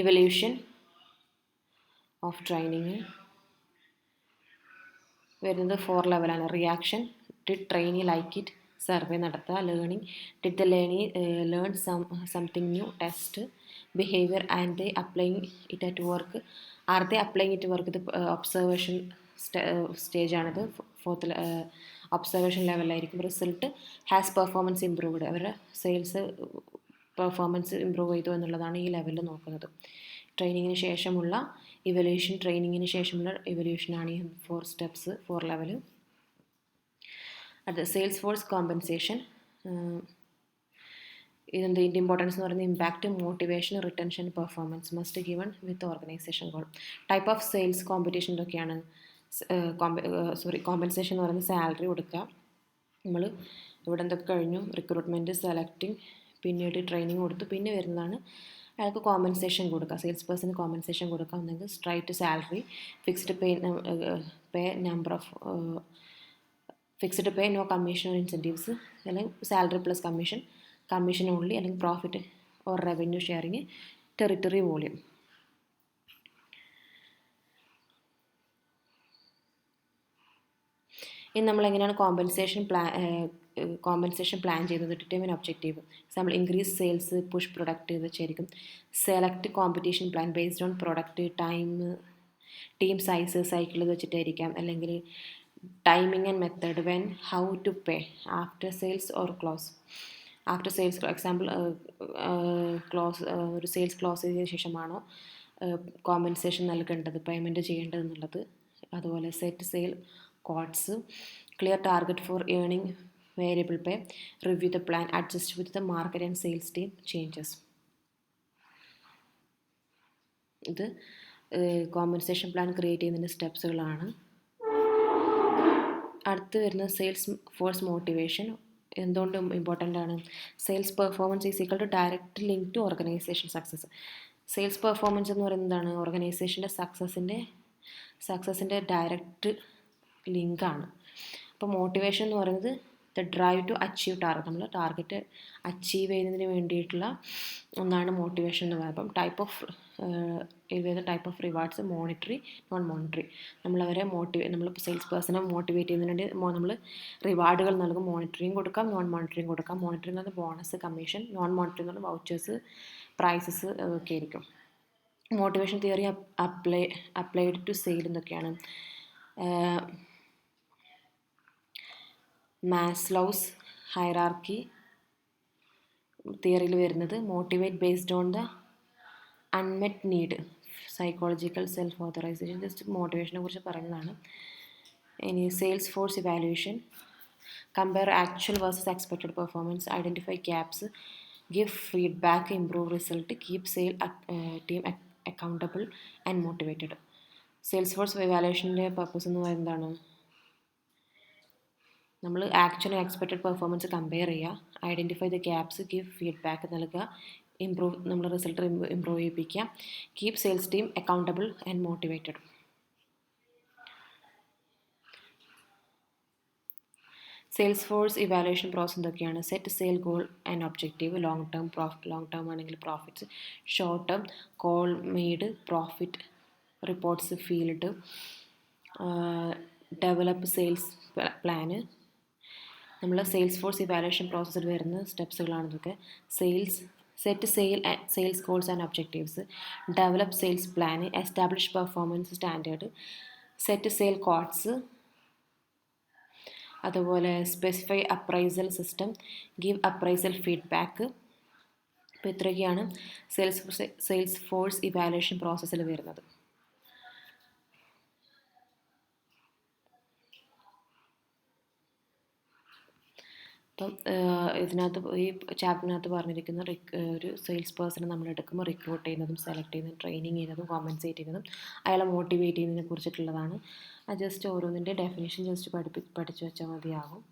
evaluation of training വരുന്നത് 4 ലെവലാണ്. Reaction, did trainee like it, survey നടത്തുക. Learning, did the learn something new, test. Behaviour, and they applying it at work, are they applying it work. ഇത് observation സ്റ്റേജാണിത്. 4th observation ലെവലായിരിക്കും. Result, has performance improved, അവരുടെ sales performance improve ചെയ്തു എന്നുള്ളതാണ് ഈ ലെവലിൽ നോക്കുന്നത്. ട്രെയിനിങ്ങിന് ശേഷമുള്ള ഇവല്യൂഷൻ, ട്രെയിനിങ്ങിന് ശേഷമുള്ള ഇവല്യൂഷനാണ് ഈ 4 സ്റ്റെപ്സ്, 4 ലെവൽ. അത് സെയിൽസ് ഫോഴ്സ് കോമ്പൻസേഷൻ. ഇതിൻ്റെ ഇമ്പോർട്ടൻസ് എന്ന് പറയുന്നത് impact, motivation, retention, performance must given with organisation goal. Type of sales competition ഇതൊക്കെയാണ്. കോമ്പൻസേഷൻ എന്ന് പറയുന്നത് സാലറി കൊടുക്കുക. നമ്മൾ ഇവിടെ എന്തൊക്കെ കഴിഞ്ഞു, റിക്രൂട്ട്മെൻറ്റ്, സെലക്ടിങ്, പിന്നീട് ട്രെയിനിങ് കൊടുത്തു, പിന്നെ വരുന്നതാണ് അയാൾക്ക് കോമ്പൻസേഷൻ കൊടുക്കുക. സെയിൽസ് പേഴ്സണ് കോമ്പൻസേഷൻ കൊടുക്കുക. ഒന്നെങ്കിൽ straight salary, fixed pay number of fixed pay, no commission or incentives, അല്ലെങ്കിൽ സാലറി പ്ലസ് കമ്മീഷൻ ഓൺലി, അല്ലെങ്കിൽ profit or revenue sharing, territory volume. ഇനി നമ്മളെങ്ങനെയാണ് കോമ്പൻസേഷൻ പ്ലാൻ ചെയ്യുന്നത്? Determine objective. Example, increase sales, push product, ഇത് വെച്ചായിരിക്കും. Select competition plan based on product, team size, cycle ഇത് വെച്ചിട്ടായിരിക്കാം. അല്ലെങ്കിൽ timing and method, when, how to pay, after sales or close. After sales, example, ഒരു sales close ചെയ്തതിന് ശേഷമാണോ compensation നൽകേണ്ടത്, payment ചെയ്യേണ്ടത് എന്നുള്ളത്. അതുപോലെ set sale codes, clear target for earning variable pay, review the plan, adjust with the market and sales team changes. ഇത് compensation plan create ചെയ്യുന്നതിൻ്റെ സ്റ്റെപ്സുകളാണ്. അടുത്ത് വരുന്നത് സെയിൽസ് ഫോഴ്സ് മോട്ടിവേഷൻ. എന്തുകൊണ്ട് ഇമ്പോർട്ടൻ്റ് ആണ്? Sales performance is equal to direct link to organisation success. Sales performance എന്ന് പറയുന്നതാണ് ഓർഗനൈസേഷൻ്റെ സക്സസിൻ്റെ direct ലിങ്കാണ്. അപ്പോൾ മോട്ടിവേഷൻ എന്ന് പറയുന്നത് the drive to achieve target, നമ്മൾ ടാർഗറ്റ് അച്ചീവ് ചെയ്യുന്നതിന് വേണ്ടിയിട്ടുള്ള ഒന്നാണ് മോട്ടിവേഷൻ എന്ന് പറയുന്നത്. അപ്പം type of rewards, monetary, non monetary. നമ്മളവരെ നമ്മളിപ്പോൾ സെയിൽസ് പേഴ്സണെ മോട്ടിവേറ്റ് ചെയ്യുന്നതിന് വേണ്ടി നമ്മൾ റിവാർഡുകൾ നൽകും. മോണിറ്ററിയും കൊടുക്കാം, നോൺ മോണിറ്ററിയും കൊടുക്കാം. മോണിറ്ററി എന്ന് പറഞ്ഞാൽ ബോണസ്, കമ്മീഷൻ. നോൺ മോണിറ്ററി എന്ന് പറഞ്ഞാൽ വൗച്ചേഴ്സ്, പ്രൈസസ് ഒക്കെ ആയിരിക്കും. Motivation theory applied to sale എന്നൊക്കെയാണ്. മാസ്ലോസ് ഹൈറാർക്കി തിയറിയിൽ വരുന്നത് motivate based on the unmet need, psychological self authorisation. Just മോട്ടിവേഷനെ കുറിച്ച് പറയുന്നതാണ്. ഇനി sales force evaluation, compare actual versus expected performance, identify gaps, give feedback, improve result, keep sale team accountable and motivated. Sales force ഇവാലുവേഷൻ്റെ purpose എന്ന് പറയുന്നതാണ് നമ്മൾ actual expected performance compare ചെയ്യുക, identify the gaps, give feedback നൽകുക, നമ്മൾ result improve ചെയ്യിപ്പിക്കുക, keep sales team accountable and motivated. Sales force evaluation process എന്തൊക്കെയാണ്? Set sale goal and objective, long term ആണെങ്കിൽ profits, short term call made profit reports field, develop sales പ്ലാന്. നമ്മൾ sales force evaluation പ്രോസസ്സിൽ വരുന്ന സ്റ്റെപ്സുകളാണ് ഇതൊക്കെ. Set sales goals and objectives, develop sales plan, establish performance standard, set sale codes, അതുപോലെ specify appraisal system, give appraisal feedback. അപ്പോൾ ഇത്രയൊക്കെയാണ് sales force evaluation പ്രോസസ്സിൽ വരുന്നത്. അപ്പം ഇതിനകത്ത് ഈ ചാപ്റ്ററിനകത്ത് പറഞ്ഞിരിക്കുന്ന ഒരു സെയിൽസ് പേഴ്സണെ നമ്മൾ എടുക്കുമ്പോൾ റിക്രൂട്ട് ചെയ്യുന്നതും സെലക്ട് ചെയ്യുന്നതും ട്രെയിനിങ് ചെയ്യുന്നതും കോമ്പൻസേറ്റ് ചെയ്യുന്നതും അയാളെ മോട്ടിവേറ്റ് ചെയ്യുന്നതിനെ കുറിച്ചിട്ടുള്ളതാണ്. ജസ്റ്റ് ഓരോന്നിൻ്റെ ഡെഫിനേഷൻ ജസ്റ്റ് പഠിച്ചു വെച്ചാൽ മതിയാകും.